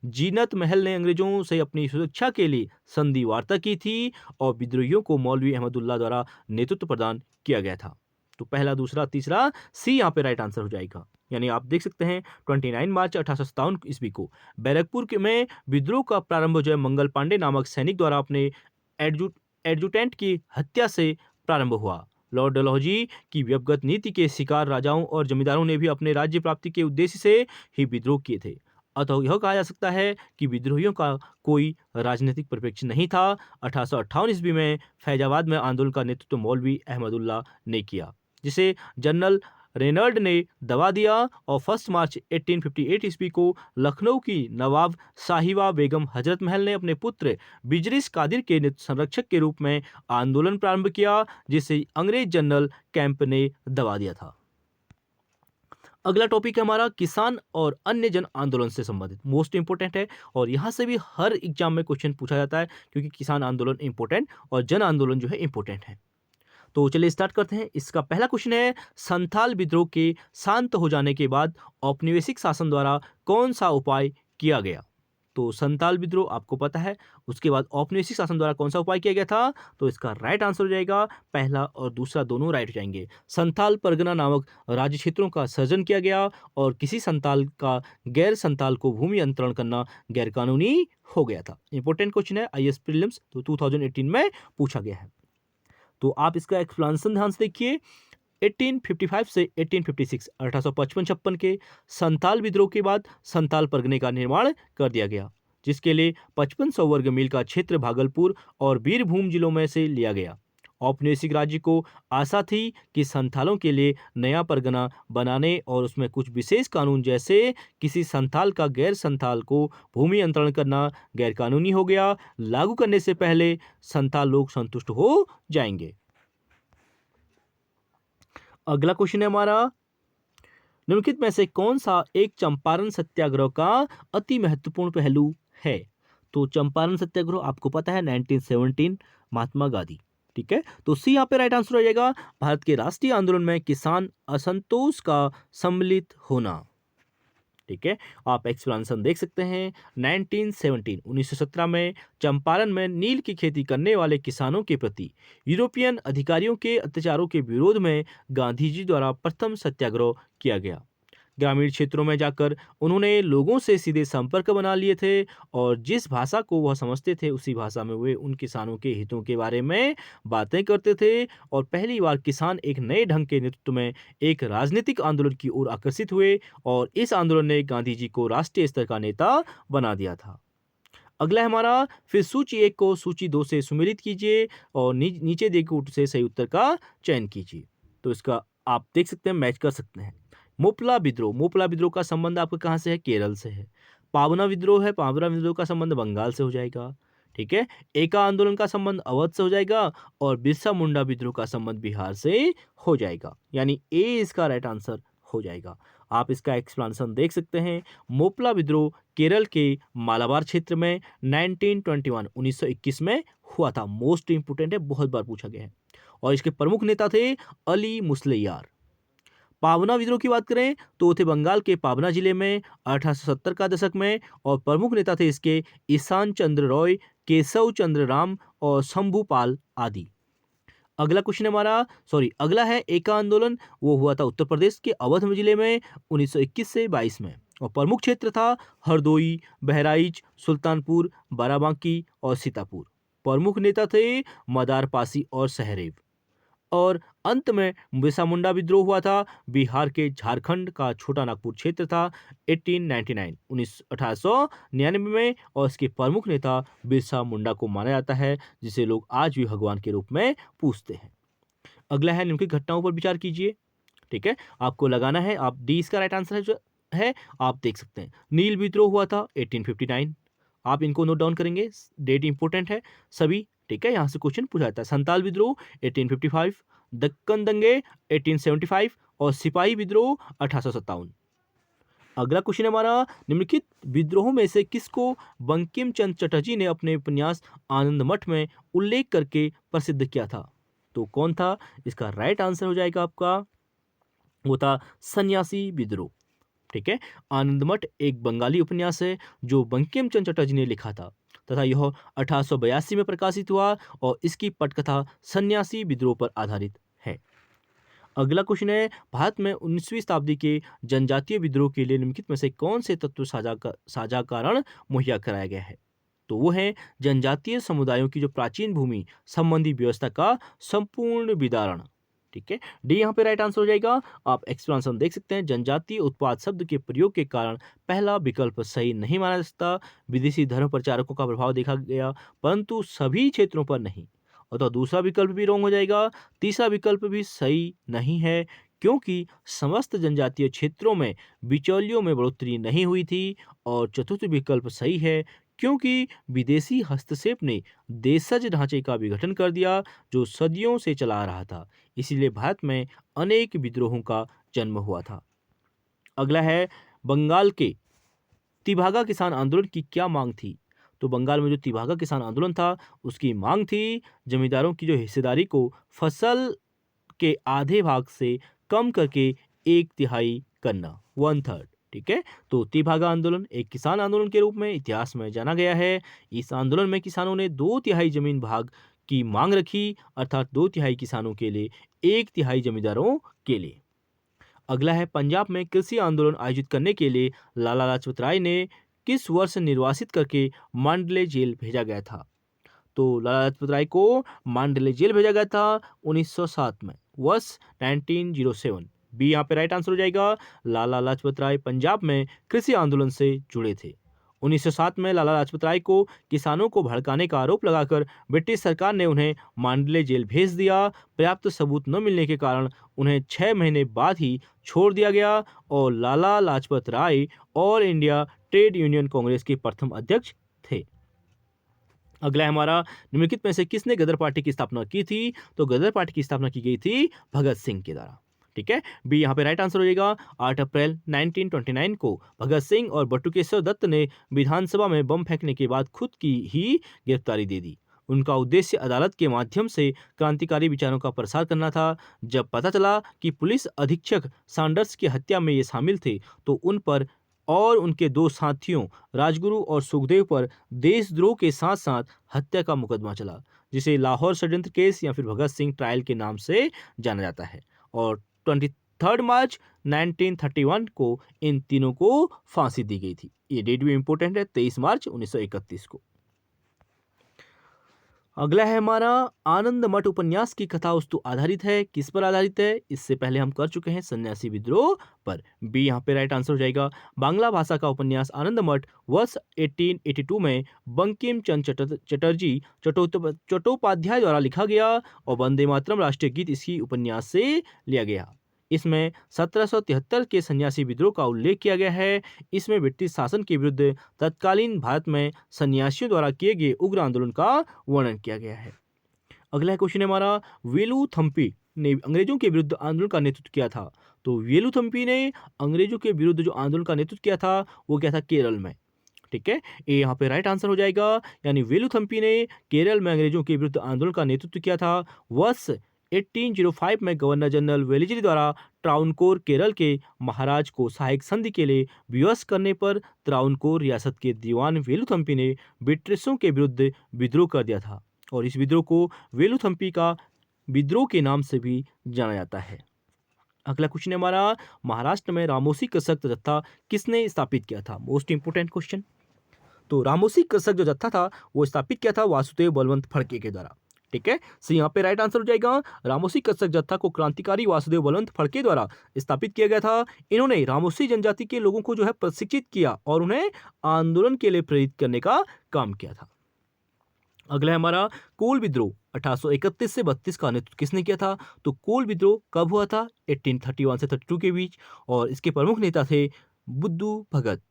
जीनत महल ने अंग्रेजों से अपनी सुरक्षा के लिए संधि वार्ता की थी और विद्रोहियों को मौलवी अहमदुल्ला द्वारा नेतृत्व प्रदान किया गया था। तो पहला, दूसरा, तीसरा, सी यहाँ पे राइट आंसर हो जाएगा। यानी आप देख सकते हैं 29 मार्च 1857 ईस्वी को बैरकपुर में विद्रोह का प्रारंभ जो है मंगल पांडे नामक सैनिक द्वारा अपने एडजुटेंट की हत्या से प्रारंभ हुआ। लॉर्ड डलहौजी की व्यवगत नीति के शिकार राजाओं और जमींदारों ने भी अपने राज्य प्राप्ति के उद्देश्य से ही विद्रोह किए थे। अतः यह कहा जा सकता है कि विद्रोहियों का कोई राजनीतिक परिप्रेक्ष्य नहीं था। 1858 ईस्वी में फैजाबाद में आंदोलन का नेतृत्व मौलवी अहमदुल्ला ने किया, जिसे जनरल रेनल्ड ने दबा दिया और 1 मार्च 1858 ईस्वी को लखनऊ की नवाब साहिबा बेगम हजरत महल ने अपने पुत्र बिजरिस कादिर के संरक्षक के रूप में आंदोलन प्रारंभ किया, जिसे अंग्रेज जनरल कैंप ने दबा दिया था। अगला टॉपिक है हमारा किसान और अन्य जन आंदोलन से संबंधित, मोस्ट इंपोर्टेंट है और यहाँ से भी हर एग्जाम में क्वेश्चन पूछा जाता है, क्योंकि किसान आंदोलन इंपोर्टेंट और जन आंदोलन जो है इंपोर्टेंट है। तो चलिए स्टार्ट करते हैं। इसका पहला क्वेश्चन है, संथाल विद्रोह के शांत हो जाने के बाद औपनिवेशिक शासन द्वारा कौन सा उपाय किया गया? तो संथाल विद्रोह आपको पता है, उसके बाद औपनिवेशिक शासन द्वारा कौन सा उपाय किया गया था? तो इसका राइट आंसर हो जाएगा, पहला और दूसरा दोनों राइट हो जाएंगे। संथाल परगना नामक राज्य क्षेत्रों का सृजन किया गया और किसी संथाल का गैर संथाल को भूमि अंतरण करना गैरकानूनी हो गया था। इंपॉर्टेंट क्वेश्चन है, IAS प्रीलिम्स तो 2018 में पूछा गया है। तो आप इसका एक्सप्लेनेशन ध्यान से देखिए। 1855 से 1856 1855-56 के संथाल विद्रोह के बाद संथाल परगने का निर्माण कर दिया गया, जिसके लिए 5500 वर्ग मील का क्षेत्र भागलपुर और बीरभूम जिलों में से लिया गया। औपनिवेशिक राज्य को आशा थी कि संथालों के लिए नया परगना बनाने और उसमें कुछ विशेष कानून, जैसे किसी संथाल का गैर संथाल को भूमि अंतरण करना गैरकानूनी हो गया, लागू करने से पहले संथाल लोग संतुष्ट हो जाएंगे। अगला क्वेश्चन है हमारा, निम्नलिखित में से कौन सा एक चंपारण सत्याग्रह का अति महत्वपूर्ण पहलू है? तो चंपारण सत्याग्रह आपको पता है 1917, महात्मा गांधी। ठीक है, तो सी यहाँ पे राइट आंसर हो जाएगा, भारत के राष्ट्रीय आंदोलन में किसान असंतोष का सम्मिलित होना। ठीक है, आप एक्सप्लेनेशन देख सकते हैं। 1917 में चंपारण में नील की खेती करने वाले किसानों के प्रति यूरोपियन अधिकारियों के अत्याचारों के विरोध में गांधी जी द्वारा प्रथम सत्याग्रह किया गया। ग्रामीण क्षेत्रों में जाकर उन्होंने लोगों से सीधे संपर्क बना लिए थे और जिस भाषा को वह समझते थे उसी भाषा में वे उन किसानों के हितों के बारे में बातें करते थे और पहली बार किसान एक नए ढंग के नेतृत्व में एक राजनीतिक आंदोलन की ओर आकर्षित हुए और इस आंदोलन ने गांधी जी को राष्ट्रीय स्तर का नेता बना दिया था। अगला है हमारा, फिर सूची 1 को सूची 2 से सुमेलित कीजिए और नीचे दिए गए से सही उत्तर का चयन कीजिए। तो इसका आप देख सकते हैं, मैच कर सकते हैं। मोपला विद्रोह का संबंध आपका कहाँ से है? केरल से है। पावना विद्रोह है, पावना विद्रोह का संबंध बंगाल से हो जाएगा। ठीक है। एका आंदोलन का संबंध अवध से हो जाएगा और बिरसा मुंडा विद्रोह का संबंध बिहार से हो जाएगा, यानी ए इसका राइट आंसर हो जाएगा। आप इसका एक्सप्लेनेशन देख सकते हैं। मोपला विद्रोह केरल के मालाबार क्षेत्र में 1921 में हुआ था। मोस्ट इंपोर्टेंट है, बहुत बार पूछा गया है। और इसके प्रमुख नेता थे अली मुसलियार। पावना विद्रोह की बात करें तो थे बंगाल के पावना जिले में 1870 का दशक में, और प्रमुख नेता थे इसके ईशान चंद्र रॉय, केशव चंद्र राम और शंभूपाल आदि। अगला क्वेश्चन हमारा अगला है एका आंदोलन, वो हुआ था उत्तर प्रदेश के अवध जिले में 1921 से 22 में, और प्रमुख क्षेत्र था हरदोई, बहराइच, सुल्तानपुर, बाराबांकी और सीतापुर। प्रमुख नेता थे मदार पासी और सहरेव। और अंत में बिरसा मुंडा विद्रोह हुआ था, बिहार के झारखंड का छोटा नागपुर क्षेत्र था 1899 में, और इसके प्रमुख नेता बिरसा मुंडा को माना जाता है, जिसे लोग आज भी भगवान के रूप में पूजते हैं। अगला है निम्नलिखित घटनाओं पर विचार कीजिए। ठीक है, आपको लगाना है, आप डी इसका राइट आंसर है जो है, आप देख सकते हैं। नील विद्रोह हुआ था 1859, आप इनको नोट डाउन करेंगे, डेट इंपॉर्टेंट है सभी। ठीक है, यहां से क्वेश्चन पूछा जाता है। संताल विद्रोह 1855, दक्कन दंगे 1875 और सिपाही विद्रोह 1857। अगला क्वेश्चन हमारा, निम्नलिखित विद्रोहों में से किसको बंकिम चंद्र चटर्जी ने अपने उपन्यास आनंद मठ में उल्लेख करके प्रसिद्ध किया था? तो कौन था? इसका राइट आंसर हो जाएगा आपका, वो था सन्यासी विद्रोह। ठीक है, आनंद मठ एक बंगाली उपन्यास है जो बंकिम चंद्र चटर्जी ने लिखा था, तथा यह 1882 में प्रकाशित हुआ, और इसकी पटकथा सन्यासी विद्रोह पर आधारित है। अगला क्वेश्चन है, भारत में 19वीं शताब्दी के जनजातीय विद्रोह के लिए निम्नलिखित में से कौन से तत्व साझा कारण मुहैया कराया गया है? तो वो है जनजातीय समुदायों की जो प्राचीन भूमि संबंधी व्यवस्था का संपूर्ण विदारण। ठीक है, डी यहाँ पे राइट आंसर हो जाएगा। आप एक्सप्लेनेशन देख सकते हैं। जनजातीय उत्पाद शब्द के प्रयोग के कारण पहला विकल्प सही नहीं माना जा सकता। विदेशी धर्म प्रचारकों का प्रभाव देखा गया, परंतु सभी क्षेत्रों पर नहीं। और तो दूसरा विकल्प भी रॉन्ग हो जाएगा। तीसरा विकल्प भी सही नहीं है, क्योंकि समस्त जनजातीय क्षेत्रों में बिचौलियों में बढ़ोतरी नहीं हुई थी। और चतुर्थ विकल्प सही है, क्योंकि विदेशी हस्तक्षेप ने देशज ढांचे का विघटन कर दिया जो सदियों से चला आ रहा था। इसीलिए भारत में अनेक विद्रोहों का जन्म हुआ था। अगला है, बंगाल के तिभागा किसान आंदोलन की क्या मांग थी? तो बंगाल में जो तिभागा किसान आंदोलन था उसकी मांग थी जमींदारों की जो हिस्सेदारी को फसल के आधे भाग से कम करके 1/3 करना, 1/3। ठीक है, तो तिभागा आंदोलन एक किसान आंदोलन के रूप में इतिहास में जाना गया है। इस आंदोलन में किसानों ने 2/3 जमीन भाग की मांग रखी, अर्थात 2/3 किसानों के लिए, 1/3 जमींदारों के लिए। अगला है, पंजाब में कृषि आंदोलन आयोजित करने के लिए लाला लाजपत राय ने किस वर्ष निर्वासित करके मांडले जेल भेजा गया था? तो लाला लाजपत राय को मांडले जेल भेजा गया था 1907 में, वर्ष 1907। बी यहाँ पे राइट आंसर हो जाएगा। लाला लाजपत राय पंजाब में कृषि आंदोलन से जुड़े थे। 1907 में लाला लाजपत राय को किसानों को भड़काने का आरोप लगाकर ब्रिटिश सरकार ने उन्हें मांडले जेल भेज दिया। पर्याप्त सबूत न मिलने के कारण उन्हें 6 महीने बाद ही छोड़ दिया गया, और Lala Lajpat Rai All India Trade Union Congress के प्रथम अध्यक्ष थे। अगला है हमारा, निम्नलिखित में से किसने गदर पार्टी की स्थापना की थी? तो गदर पार्टी की स्थापना की गई थी भगत सिंह के द्वारा। ठीक है, बी यहाँ पे राइट आंसर हो जाएगा। 8 अप्रैल 1929 को भगत सिंह और बटुकेश्वर दत्त ने विधानसभा में बम फेंकने के बाद खुद की ही गिरफ्तारी दे दी। उनका उद्देश्य अदालत के माध्यम से क्रांतिकारी विचारों का प्रसार करना था। जब पता चला कि पुलिस अधीक्षक सैंडर्स की हत्या में ये शामिल थे, तो उन पर और उनके 2 साथियों राजगुरु और सुखदेव पर देशद्रोह के साथ साथ हत्या का मुकदमा चला, जिसे लाहौर षड्यंत्र केस या फिर भगत सिंह ट्रायल के नाम से जाना जाता है। और 23 मार्च 1931 को इन तीनों को फांसी दी गई थी। ये डेट भी इंपॉर्टेंट है, 23 मार्च 1931 को। अगला है हमारा, आनंद मठ उपन्यास की कथा वस्तु आधारित है, किस पर आधारित है? इससे पहले हम कर चुके हैं सन्यासी विद्रोह पर। बी यहाँ पे राइट आंसर हो जाएगा। बांग्ला भाषा का उपन्यास आनंद मठ वर्ष 1882 में बंकिम चंद्र चटर्जी चट्टोपाध्याय द्वारा लिखा गया, और वंदे मातरम राष्ट्रीय गीत इसी उपन्यास से लिया गया। इसमें 1773 के सन्यासी विद्रोह का उल्लेख किया गया है। इसमें ब्रिटिश शासन के विरुद्ध तत्कालीन भारत में सन्यासियों द्वारा किए गए उग्र आंदोलन का वर्णन किया गया है। अगला क्वेश्चन है हमारा, वेलुथम्पी ने अंग्रेजों के विरुद्ध आंदोलन का नेतृत्व किया था। तो वेलुथम्पी ने अंग्रेजों के विरुद्ध जो आंदोलन का नेतृत्व किया था वो क्या था, केरल में। ठीक है, ये यहाँ पे राइट आंसर हो जाएगा। यानी वेलुथम्पी ने केरल में अंग्रेजों के विरुद्ध आंदोलन का नेतृत्व किया था। वर्ष 1805 में गवर्नर जनरल वेलिजरी द्वारा त्रावणकोर केरल के महाराज को सहायक संधि के लिए विवश करने पर त्रावणकोर रियासत के दीवान वेलुथम्पी ने ब्रिटिशों के विरुद्ध विद्रोह कर दिया था और इस विद्रोह को वेलुथम्पी का विद्रोह के नाम से भी जाना जाता है। अगला क्वेश्चन है हमारा, महाराष्ट्र में रामोसी कृषक जत्था किसने स्थापित किया था? Most important question. तो रामोसी कृषक जो जत्था था वो स्थापित किया था वासुदेव बलवंत फड़के के द्वारा। ठीक है, सो यहाँ पे राइट आंसर हो जाएगा। रामोसी कृषक जत्था को क्रांतिकारी वासुदेव बलवंत फड़के द्वारा स्थापित किया गया था। इन्होंने रामोसी जनजाति के लोगों को जो है प्रशिक्षित किया और उन्हें आंदोलन के लिए प्रेरित करने का काम किया था। अगला है हमारा, कोल विद्रोह 1831 से 32 का नेतृत्व किसने किया था? तो कोल विद्रोह कब हुआ था? 1831 से 32 के बीच और इसके प्रमुख नेता थे बुद्धू भगत।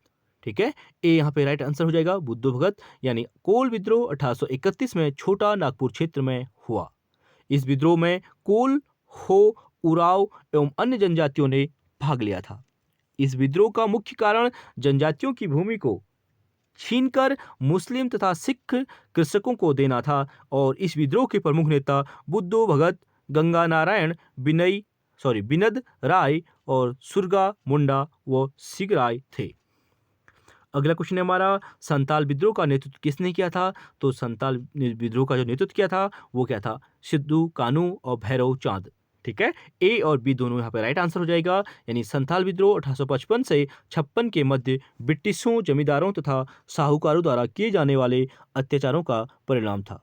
ठीक है, ए यहाँ पे राइट आंसर हो जाएगा बुद्धू भगत। यानी कोल विद्रोह 1831 में छोटा नागपुर क्षेत्र में हुआ। इस विद्रोह में कोल, हो, उराव एवं अन्य जनजातियों ने भाग लिया था। इस विद्रोह का मुख्य कारण जनजातियों की भूमि को छीनकर मुस्लिम तथा सिख कृषकों को देना था और इस विद्रोह के प्रमुख नेता बुद्धू भगत, गंगा नारायण बिनद राय और सुरगा मुंडा व सिगराय थे। अगला क्वेश्चन है हमारा, संताल विद्रोह का नेतृत्व किसने किया था? तो संताल विद्रोह का जो नेतृत्व किया था वो क्या था? सिद्धू कानू और भैरव चांद। ठीक है, ए और बी दोनों यहाँ पे राइट आंसर हो जाएगा। यानी संथाल विद्रोह 1855 से 56 के मध्य ब्रिटिशों, जमींदारों तथा साहूकारों द्वारा किए जाने वाले अत्याचारों का परिणाम था।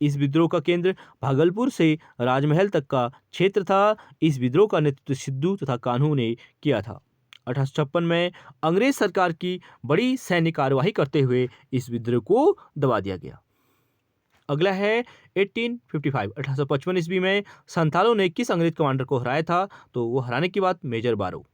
इस विद्रोह का केंद्र भागलपुर से राजमहल तक का क्षेत्र था। इस विद्रोह का नेतृत्व सिद्धू तथा कान्हू ने किया था। 1856 में अंग्रेज सरकार की बड़ी सैन्य कार्यवाही करते हुए इस विद्रोह को दबा दिया गया। अगला है 1855 ईस्वी में संथालों ने किस अंग्रेज कमांडर को हराया था? तो वो हराने की बात मेजर बारो।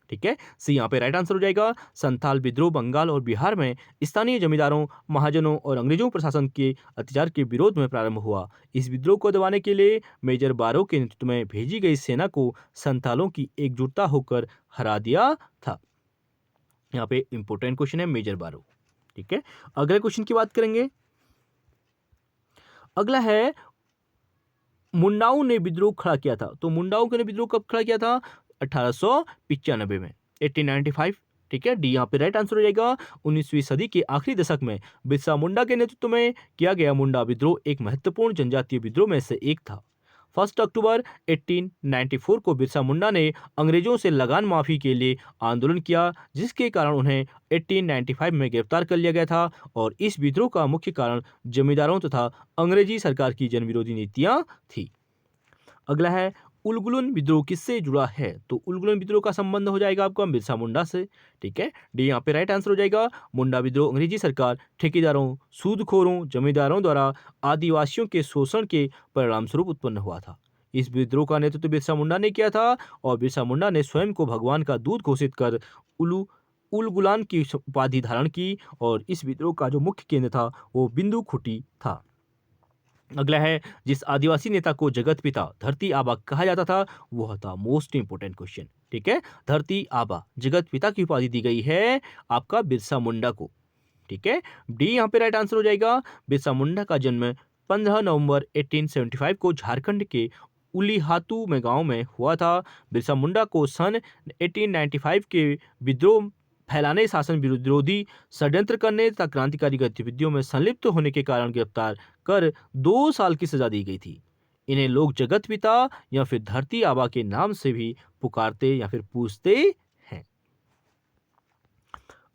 ठीक है, सी यहाँ पे राइट आंसर हो जाएगा। संथाल विद्रोह बंगाल और बिहार में स्थानीय जमींदारों, महाजनों और अंग्रेजों प्रशासन के अत्याचार के विरोध में प्रारंभ हुआ। इस विद्रोह को दबाने के लिए मेजर बारो के नेतृत्व में भेजी गई सेना को संथालों की एकजुटता होकर हरा दिया था। यहाँ पे इंपोर्टेंट क्वेश्चन है मेजर बारो। ठीक है, अगले क्वेश्चन की बात करेंगे। अगला है, मुंडाओं ने विद्रोह खड़ा किया था। तो मुंडाओं ने विद्रोह कब खड़ा किया था? 1895 में, 1895। ठीक है, डी यहाँ पे राइट आंसर हो जाएगा। 19वीं सदी के आखिरी दशक में बिरसा मुंडा के नेतृत्व में किया गया मुंडा विद्रोह एक महत्वपूर्ण जनजातीय विद्रोह में से एक था। 1 अक्टूबर 1894 को बिरसा मुंडा ने अंग्रेजों से लगान माफी के लिए आंदोलन किया, जिसके कारण उन्हें 1895 में गिरफ्तार कर लिया गया था और इस विद्रोह का मुख्य कारण जमींदारों तथा अंग्रेजी सरकार की जनविरोधी नीतियां थी। अगला है, उलगुलन विद्रोह किससे जुड़ा है? तो उलगुलन विद्रोह का संबंध हो जाएगा आपका बिरसा मुंडा से। ठीक है, डी यहाँ पे राइट आंसर हो जाएगा। मुंडा विद्रोह अंग्रेजी सरकार, ठेकेदारों, सूदखोरों, जमींदारों द्वारा आदिवासियों के शोषण के परिणाम स्वरूप उत्पन्न हुआ था। इस विद्रोह का नेतृत्व बिरसा मुंडा ने किया था और बिरसा मुंडा ने स्वयं को भगवान का दूत घोषित कर उलगुलान की उपाधि धारण की और इस विद्रोह का जो मुख्य केंद्र था वो बिंदु खुटी था। अगला है, जिस आदिवासी नेता को जगत पिता धरती आबा कहा जाता था वह था मोस्ट इंपोर्टेंट क्वेश्चन। ठीक है, धरती आबा जगत पिता की उपाधि दी गई है आपका बिरसा मुंडा को। ठीक है, डी यहाँ पे राइट आंसर हो जाएगा। बिरसा मुंडा का जन्म 15 नवंबर 1875 को झारखंड के उलीहातू में गांव में हुआ था। बिरसा मुंडा को सन 1895 के विद्रोह फैलाने, शासन विरोधी षड्यंत्र करने तथा क्रांतिकारी गतिविधियों में संलिप्त होने के कारण गिरफ्तार कर 2 साल की सजा दी गई थी। इन्हें लोग जगत पिता या फिर धरती आबा के नाम से भी पुकारते या फिर पूछते हैं।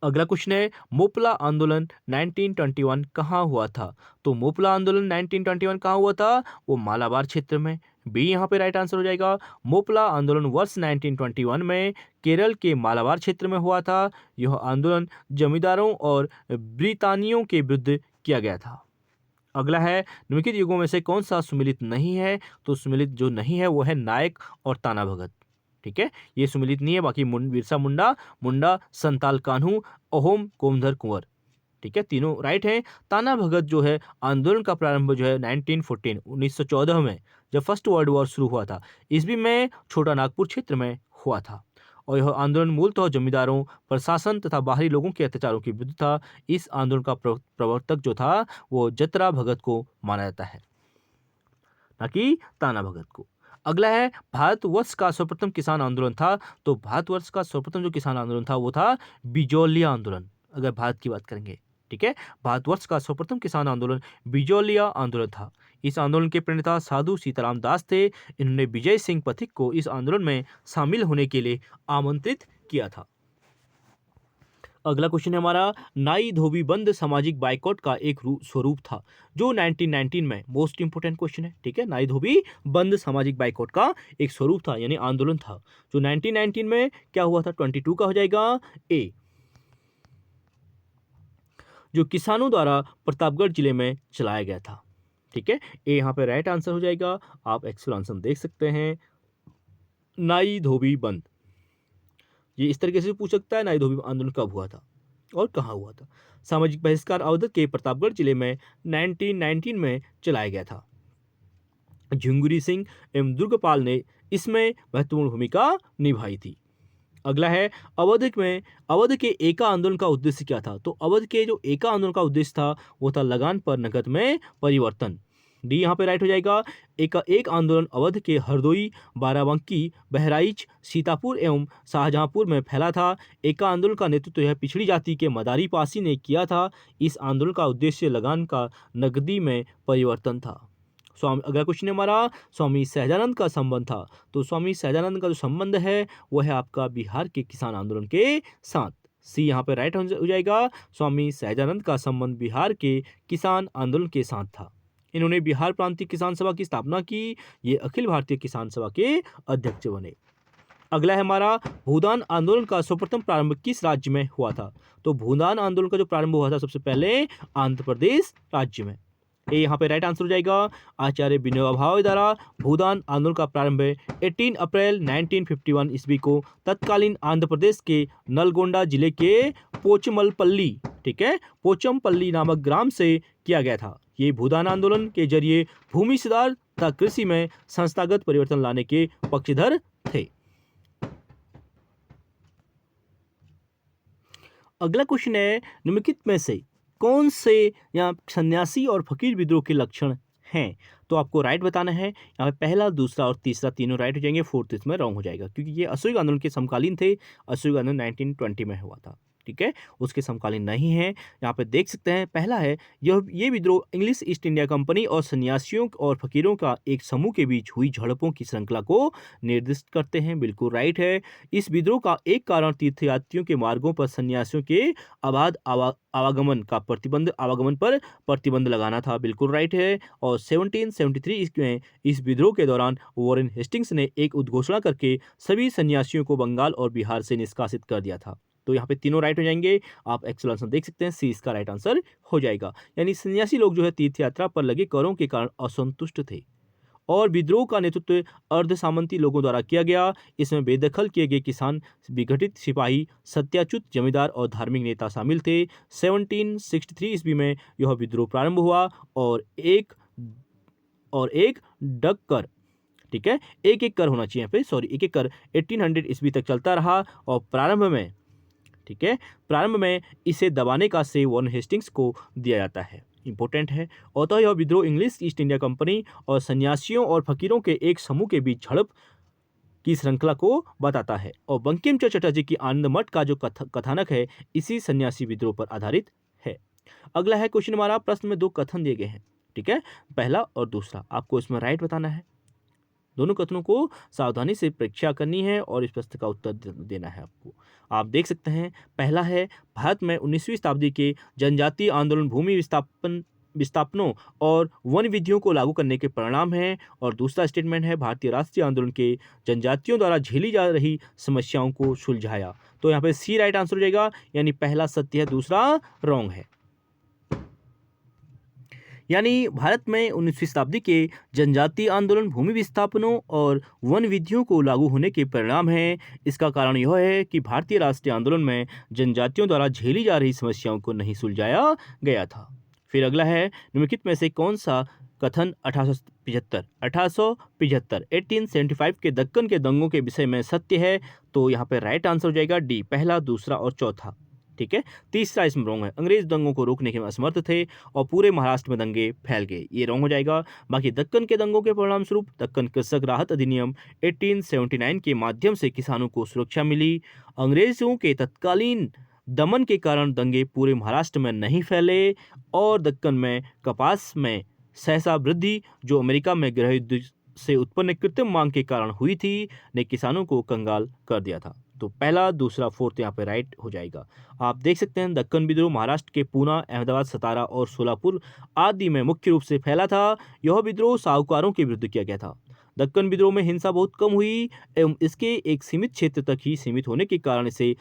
अगला क्वेश्चन है, मोपला आंदोलन 1921 कहाँ हुआ था? तो मोपला आंदोलन 1921 कहाँ हुआ था? वो मालाबार क्षेत्र में। बी यहाँ पे राइट आंसर हो जाएगा। मोपला आंदोलन वर्ष 1921 में केरल के मालाबार क्षेत्र में हुआ था। यह आंदोलन जमींदारों और ब्रितानियों के विरुद्ध किया गया था। अगला है, निम्नलिखित युगों में से कौन सा सुमिलित नहीं है? तो सुमिलित जो नहीं है वो है नायक और ताना भगत। ठीक है, ये सुमिलित नहीं है, बाकी बिरसा मुंडा, मुंडा, संताल कान्हू, अहोम, कोमधर कुंवर, ठीक है, तीनों राइट हैं। ताना भगत जो है आंदोलन का प्रारंभ जो है 1914 में जब फर्स्ट वर्ल्ड वॉर शुरू हुआ था, ईस्वी में छोटा नागपुर क्षेत्र में हुआ था और यह आंदोलन मूलतः जमींदारों, प्रशासन तथा बाहरी लोगों के अत्याचारों के विरुद्ध था। इस आंदोलन का प्रवर्तक जो था वो जतरा भगत को माना जाता है, ना कि ताना भगत को। अगला है भारतवर्ष का सर्वप्रथम किसान आंदोलन था, तो भारतवर्ष का सर्वप्रथम जो किसान आंदोलन था वो था बिजौलिया आंदोलन, अगर भारत की बात करेंगे, ठीक है। भारतवर्ष का सर्वप्रथम किसान आंदोलन बिजौलिया आंदोलन था। इस आंदोलन के प्रणेता साधु सीताराम दास थे। इन्होंने विजय सिंह पथिक को इस आंदोलन में शामिल होने के लिए आमंत्रित किया था। अगला क्वेश्चन है हमारा, नाई धोबी बंद सामाजिक बाइकॉट का एक स्वरूप था, जो 1919 में, मोस्ट इंपोर्टेंट क्वेश्चन है, ठीक है, नाई धोबी बंद सामाजिक बाइकॉट का एक स्वरूप था यानी आंदोलन था, जो 1919 में क्या हुआ था, 22 का हो जाएगा ए, जो किसानों द्वारा प्रतापगढ़ जिले में चलाया गया था, ठीक है, ए यहाँ पे राइट आंसर हो जाएगा। आप एक्चुअल आंसर देख सकते हैं, नाई धोबी बंद, ये इस तरीके से पूछ सकता है, नाई धोबी आंदोलन कब हुआ था और कहाँ हुआ था। सामाजिक बहिष्कार अवधत के प्रतापगढ़ जिले में 1919 में चलाया गया था। झुंगुरी सिंह एवं दुर्गपाल ने इसमें महत्वपूर्ण भूमिका निभाई थी। अगला है, अवध के एका आंदोलन का उद्देश्य क्या था, तो अवध के जो एका आंदोलन का उद्देश्य था वो था लगान पर नकद में परिवर्तन, डी यहाँ पे राइट हो जाएगा। एक आंदोलन अवध के हरदोई, बाराबंकी, बहराइच, सीतापुर एवं शाहजहांपुर में फैला था। एका आंदोलन का नेतृत्व यह पिछड़ी जाति के मदारी पासी ने किया था। इस आंदोलन का उद्देश्य लगान का नकदी में परिवर्तन था। अगला क्वेश्चन हमारा, स्वामी सहजानंद का संबंध था, तो स्वामी सहजानंद का जो संबंध है वो है आपका बिहार के किसान आंदोलन के साथ, सी यहाँ पे राइट हो जाएगा। स्वामी सहजानंद का संबंध बिहार के किसान आंदोलन के साथ था। इन्होंने बिहार प्रांतीय किसान सभा की स्थापना की। ये अखिल भारतीय किसान सभा के अध्यक्ष बने। अगला है हमारा, भूदान आंदोलन का सर्वप्रथम प्रारंभ किस राज्य में हुआ था, तो भूदान आंदोलन का जो प्रारंभ हुआ था सबसे पहले आंध्र प्रदेश राज्य में, ये यहाँ पे राइट आंसर हो जाएगा। आचार्य विनोबा भावे द्वारा भूदान आंदोलन का प्रारंभ 18 अप्रैल 1951 ईस्वी को तत्कालीन आंध्र प्रदेश के नलगोंडा जिले के पोचमलपल्ली, ठीक है, पोचमपल्ली नामक ग्राम से किया गया था। ये भूदान आंदोलन के जरिए भूमि सुधार तथा कृषि में संस्थागत परिवर्तन लाने के पक्षधर थे। अगला क्वेश्चन है, निम्नलिखित में से कौन से यहाँ सन्यासी और फकीर विद्रोह के लक्षण हैं, तो आपको राइट बताना है। यहाँ पे पहला, दूसरा और तीसरा तीनों राइट हो जाएंगे, फोर्थ इसमें रॉन्ग हो जाएगा, क्योंकि ये असहयोग आंदोलन के समकालीन थे। असहयोग आंदोलन 1920 में हुआ था, ठीक है, उसके समकालीन नहीं है। यहाँ पे देख सकते हैं, पहला है ये विद्रोह इंग्लिश ईस्ट इंडिया कंपनी और सन्यासियों और फकीरों का एक समूह के बीच हुई झड़पों की श्रृंखला को निर्दिष्ट करते हैं, बिल्कुल राइट है। इस विद्रोह का एक कारण तीर्थयात्रियों के मार्गों पर सन्यासियों के अबाध आवागमन पर प्रतिबंध लगाना था, बिल्कुल राइट है। और 1773 में इस विद्रोह के दौरान वॉरेन हेस्टिंग्स ने एक उद्घोषणा करके सभी सन्यासियों को बंगाल और बिहार से निष्कासित कर दिया था। तो यहाँ पे तीनों राइट हो जाएंगे। आप एक्चुअल आंसर देख सकते हैं, सी इसका राइट आंसर हो जाएगा। यानी सन्यासी लोग जो है तीर्थ यात्रा पर लगे करों के कारण असंतुष्ट थे और विद्रोह का नेतृत्व अर्ध सामंती लोगों द्वारा किया गया। इसमें बेदखल किए गए किसान, विघटित सिपाही, सत्याच्युत जमींदार और धार्मिक नेता शामिल थे। 1763 ईस्वी में यह विद्रोह प्रारंभ हुआ और एक डककर, ठीक है, एक कर होना चाहिए यहाँ पे, सॉरी, एक कर 1800 ईस्वी तक चलता रहा और प्रारंभ में, ठीक है, प्रारंभ में इसे दबाने का श्रेय वॉरेन हेस्टिंग्स को दिया जाता है, इंपॉर्टेंट है। अतः यह विद्रोह इंग्लिश ईस्ट इंडिया कंपनी और सन्यासियों और फकीरों के एक समूह के बीच झड़प की श्रृंखला को बताता है और बंकिम चंद्र चटर्जी की आनंद मठ का जो कथानक है इसी सन्यासी विद्रोह पर आधारित है। अगला है क्वेश्चन हमारा, प्रश्न में दो कथन दिए गए हैं, ठीक है, पहला और दूसरा, आपको इसमें राइट बताना है। दोनों कथनों को सावधानी से परीक्षा करनी है और इस प्रश्न का उत्तर देना है आपको। आप देख सकते हैं, पहला है, भारत में 19वीं शताब्दी के जनजातीय आंदोलन भूमि विस्थापनों और वन विधियों को लागू करने के परिणाम है। और दूसरा स्टेटमेंट है, भारतीय राष्ट्रीय आंदोलन के जनजातियों द्वारा झेली जा रही समस्याओं को सुलझाया। तो यहाँ पे सी राइट आंसर हो जाएगा, यानी पहला सत्य है, दूसरा रॉन्ग है। यानी भारत में 19वीं शताब्दी के जनजातीय आंदोलन भूमि विस्थापनों और वन विधियों को लागू होने के परिणाम हैं। इसका कारण यह है कि भारतीय राष्ट्रीय आंदोलन में जनजातियों द्वारा झेली जा रही समस्याओं को नहीं सुलझाया गया था। फिर अगला है, निम्नलिखित में से कौन सा कथन 1875 1875 के दक्कन के दंगों के विषय में सत्य है? तो यहाँ पे राइट आंसर हो जाएगा डी, पहला, दूसरा और चौथा। ठीक है, तीसरा इसमें रॉन्ग है। अंग्रेज दंगों को रोकने के में असमर्थ थे और पूरे महाराष्ट्र में दंगे फैल गए, ये रॉन्ग हो जाएगा। बाकी दक्कन के दंगों के परिणाम स्वरूप दक्कन कृषक राहत अधिनियम 1879 के माध्यम से किसानों को सुरक्षा मिली। अंग्रेजों के तत्कालीन दमन के कारण दंगे पूरे महाराष्ट्र में नहीं फैले और दक्कन में कपास में सहसा वृद्धि जो अमेरिका में गृह युद्ध से उत्पन्न कृत्रिम मांग के कारण हुई थी ने किसानों को कंगाल कर दिया था। तो पहला, दूसरा, फोर्थ यहाँ पे राइट हो जाएगा। आप देख सकते हैं दक्कन विद्रोह महाराष्ट्र के पूना, अहमदाबाद, सतारा और सोलापुर आदि में मुख्य रूप से फैला था। यह विद्रोह साहूकारों के विरुद्ध किया गया था। दक्कन विद्रोह में हिंसा बहुत कम हुई एवं इसके एक सीमित क्षेत्र तक ही सीमित होने के कारण इसे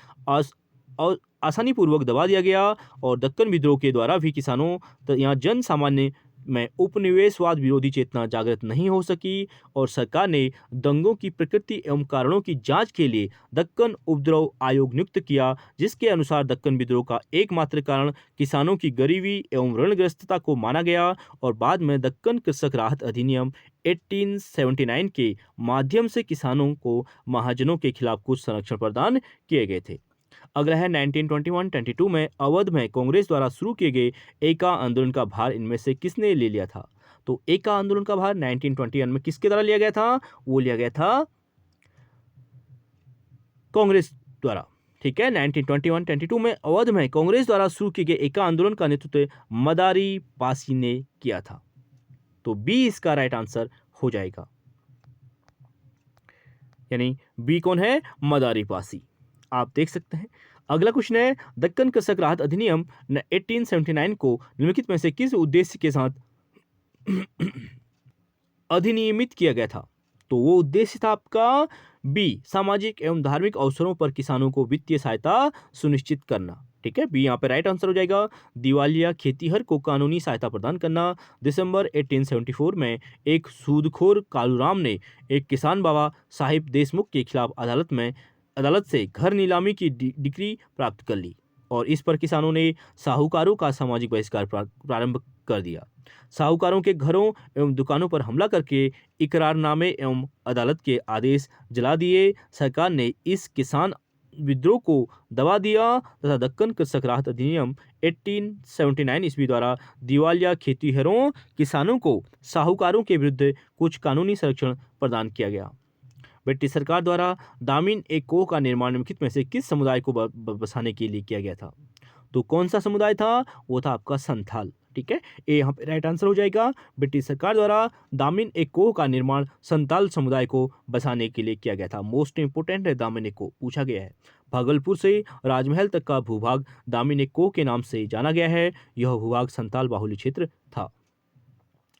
आसानी पूर्वक दबा दिया गया और दक्कन विद्रोह के द्वारा भी किसानों यहाँ जन सामान्य में उपनिवेशवाद विरोधी चेतना जागृत नहीं हो सकी और सरकार ने दंगों की प्रकृति एवं कारणों की जांच के लिए दक्कन उपद्रव आयोग नियुक्त किया, जिसके अनुसार दक्कन विद्रोह का एकमात्र कारण किसानों की गरीबी एवं ऋणग्रस्तता को माना गया और बाद में दक्कन कृषक राहत अधिनियम 1879 के माध्यम से किसानों को महाजनों के खिलाफ कुछ संरक्षण प्रदान किए गए थे। अगला है 1921-22 में अवध में कांग्रेस द्वारा शुरू किए गए एका आंदोलन का भार इनमें से किसने ले लिया था? तो एका आंदोलन का भार 1921 में किसके द्वारा लिया गया था? वो लिया गया था कांग्रेस द्वारा। ठीक है, 1921-22 में अवध में कांग्रेस द्वारा शुरू किए गए एका आंदोलन का नेतृत्व मदारी पासी ने किया था। तो बी इसका राइट आंसर हो जाएगा, यानी बी कौन है? मदारी पासी। आप देख सकते हैं। अगला क्वेश्चन है, दक्कन कृषक राहत अधिनियम 1879 को निम्नलिखित में से किस उद्देश्य के साथ अधिनियमित किया गया था? तो वो उद्देश्य था आपका बी, सामाजिक एवं धार्मिक अवसरों पर किसानों को वित्तीय सहायता सुनिश्चित करना। ठीक है, बी यहाँ पे राइट आंसर हो जाएगा। दिवालिया खेतीहर को कानूनी सहायता प्रदान करना। दिसंबर 1874 में एक सूदखोर कालूराम ने एक किसान बाबा साहिब देशमुख के खिलाफ अदालत से घर नीलामी की डिक्री प्राप्त कर ली और इस पर किसानों ने साहूकारों का सामाजिक बहिष्कार प्रारंभ कर दिया। साहूकारों के घरों एवं दुकानों पर हमला करके इकरारनामे एवं अदालत के आदेश जला दिए। सरकार ने इस किसान विद्रोह को दबा दिया तथा दक्कन कृषक राहत अधिनियम 1879 ईस्वी द्वारा दिवालिया खेतीहरों किसानों को साहूकारों के विरुद्ध कुछ कानूनी संरक्षण प्रदान किया गया। ब्रिटिश सरकार द्वारा दामिन एक कोह का निर्माण निम्नलिखित में से किस समुदाय को बसाने के लिए किया गया था? तो कौन सा समुदाय था? वो था आपका संथाल। ठीक है, ये यहाँ पे राइट आंसर हो जाएगा। ब्रिटिश सरकार द्वारा दामिन एक कोह का निर्माण संथाल समुदाय को बसाने के लिए किया गया था। मोस्ट इंपोर्टेंट है, दामिन एक कोह पूछा गया है। भागलपुर से राजमहल तक का भूभाग दामिन एक कोह के नाम से जाना गया है। यह भूभाग संथाल बाहुल्य क्षेत्र था।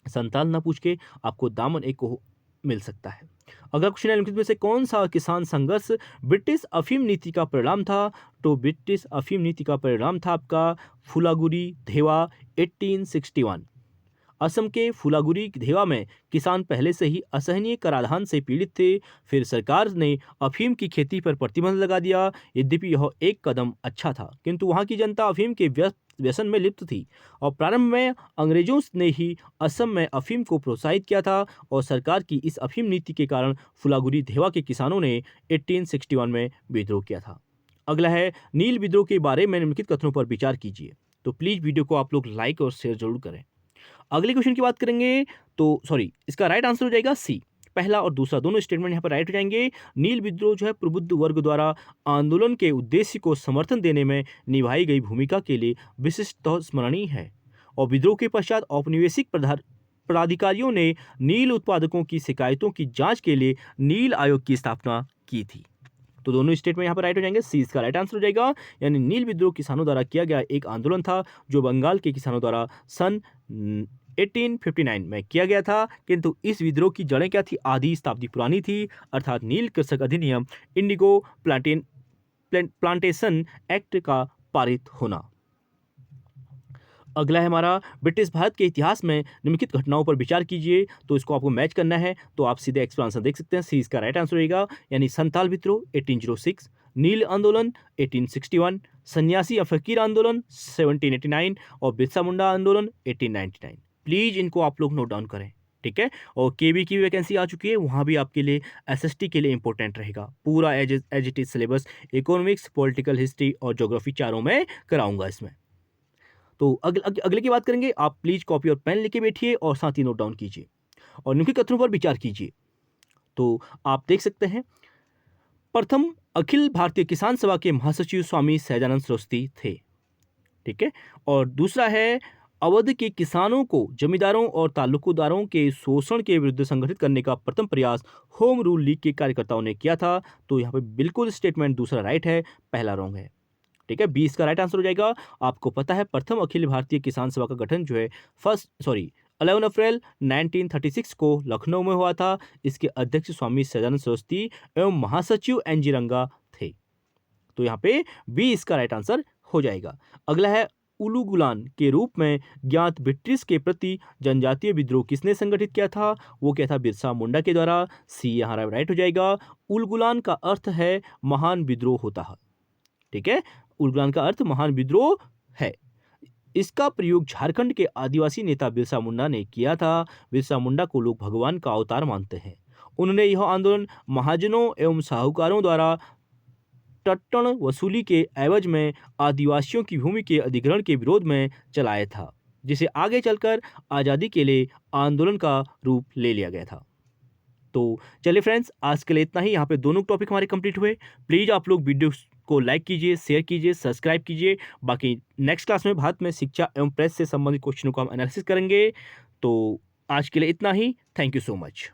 संथाल न पूछ के आपको दामन एक कोह मिल सकता है। अगला क्वेश्चन है, निम्नलिखित में से कौन सा किसान संघर्ष ब्रिटिश अफीम नीति का परिणाम था? तो ब्रिटिश अफीम नीति का परिणाम था आपका फुलागुरी धेवा 1861। असम के फुलागुरी धेवा में किसान पहले से ही असहनीय कराधान से पीड़ित थे। फिर सरकार ने अफीम की खेती पर प्रतिबंध लगा दिया। यद्यपि यह एक कदम अच्छा था, किंतु वहां की जनता अफीम के व्यसन में लिप्त थी और प्रारंभ में अंग्रेजों ने ही असम में अफीम को प्रोत्साहित किया था और सरकार की इस अफीम नीति के कारण फुलागुरी धेवा के किसानों ने 1861 में विद्रोह किया था। अगला है, नील विद्रोह के बारे में निम्नलिखित कथनों पर विचार कीजिए। तो प्लीज वीडियो को आप लोग लाइक और शेयर जरूर करें। अगले क्वेश्चन की बात करेंगे तो इसका राइट आंसर हो जाएगा सी। पहला और दूसरा दोनों स्टेटमेंट यहाँ पर राइट हो जाएंगे। नील विद्रोह जो है प्रबुद्ध वर्ग द्वारा आंदोलन के उद्देश्य को समर्थन देने में निभाई गई भूमिका के लिए विशिष्ट स्मरणीय है और विद्रोह के पश्चात औपनिवेशिक पदाधिकारियों ने नील उत्पादकों की शिकायतों की जांच के लिए नील आयोग की स्थापना की थी। तो दोनों स्टेटमेंट यहाँ पर राइट हो जाएंगे। सी इसका राइट आंसर हो जाएगा, यानी नील विद्रोह किसानों द्वारा किया गया एक आंदोलन था जो बंगाल के किसानों द्वारा सन 1859 में किया गया था, किंतु इस विद्रोह की जड़ें क्या थी? आधी शताब्दी पुरानी थी, अर्थात नील कृषक अधिनियम इंडिगो प्लांटेशन एक्ट का पारित होना। अगला है हमारा ब्रिटिश भारत के इतिहास में निम्नलिखित घटनाओं पर विचार कीजिए। तो इसको आपको मैच करना है, तो आप सीधे एक्सप्लेनेशन देख सकते हैं। सी इसका राइट आंसर रहेगा, यानी संताल विद्रोह 1806, नील आंदोलन 1861, सन्यासी या फकीर आंदोलन 1789 और बिरसा मुंडा आंदोलन 1899। प्लीज इनको आप लोग नोट डाउन करें, ठीक है। और केबी की वैकेंसी आ चुकी है, वहाँ भी आपके लिए एसएसटी के लिए इंपॉर्टेंट रहेगा। पूरा as it is syllabus economics, political history और ज्योग्राफी चारों में कराऊंगा इसमें। तो अगले की बात करेंगे। आप प्लीज कॉपी और पेन लेके बैठिए और साथ ही नोट डाउन कीजिए और निम्नलिखित कथनों पर विचार कीजिए। तो आप देख सकते हैं, प्रथम अखिल भारतीय किसान सभा के महासचिव स्वामी सहजानंद सरस्वती थे, ठीक है। और दूसरा है, अवध के किसानों को जमींदारों और तालुकदारों के शोषण के विरुद्ध संगठित करने का प्रथम प्रयास होम रूल लीग के कार्यकर्ताओं ने किया था। तो यहाँ पे बिल्कुल स्टेटमेंट दूसरा राइट है, पहला रॉन्ग है, ठीक है। 20 का राइट आंसर हो जाएगा। आपको पता है प्रथम अखिल भारतीय किसान सभा का गठन जो है 11 अप्रैल 1936 को लखनऊ में हुआ था। इसके अध्यक्ष स्वामी सदानंद सरस्वती एवं महासचिव एनजी रंगा थे। तो यहाँ पे 20 का राइट आंसर हो जाएगा। अगला है, उलुगुलान के रूप में ज्ञात ब्रिटिश के प्रति जनजातीय विद्रोह किसने संगठित किया था? वो क्या था? बिरसा मुंडा के द्वारा। सी यहाँ राइट हो जाएगा। उलगुलान का अर्थ है महान विद्रोह होता है, ठीक है। उलगुलान का अर्थ महान विद्रोह है। इसका प्रयोग झारखंड के आदिवासी नेता बिरसा मुंडा ने किया था। बिरसा मुंडा को लोग भगवान का अवतार मानते हैं। उन्होंने यह आंदोलन महाजनों एवं साहूकारों द्वारा टट्टण वसूली के एवज में आदिवासियों की भूमि के अधिग्रहण के विरोध में चलाया था, जिसे आगे चलकर आज़ादी के लिए आंदोलन का रूप ले लिया गया था। तो चलिए फ्रेंड्स, आज के लिए इतना ही। यहाँ पे दोनों टॉपिक हमारे कंप्लीट हुए। प्लीज़ आप लोग वीडियो को लाइक कीजिए, शेयर कीजिए, सब्सक्राइब कीजिए। बाकी नेक्स्ट क्लास में भारत में शिक्षा एवं प्रेस से संबंधित क्वेश्चनों का हम एनालिसिस करेंगे। तो आज के लिए इतना ही। Thank you so much.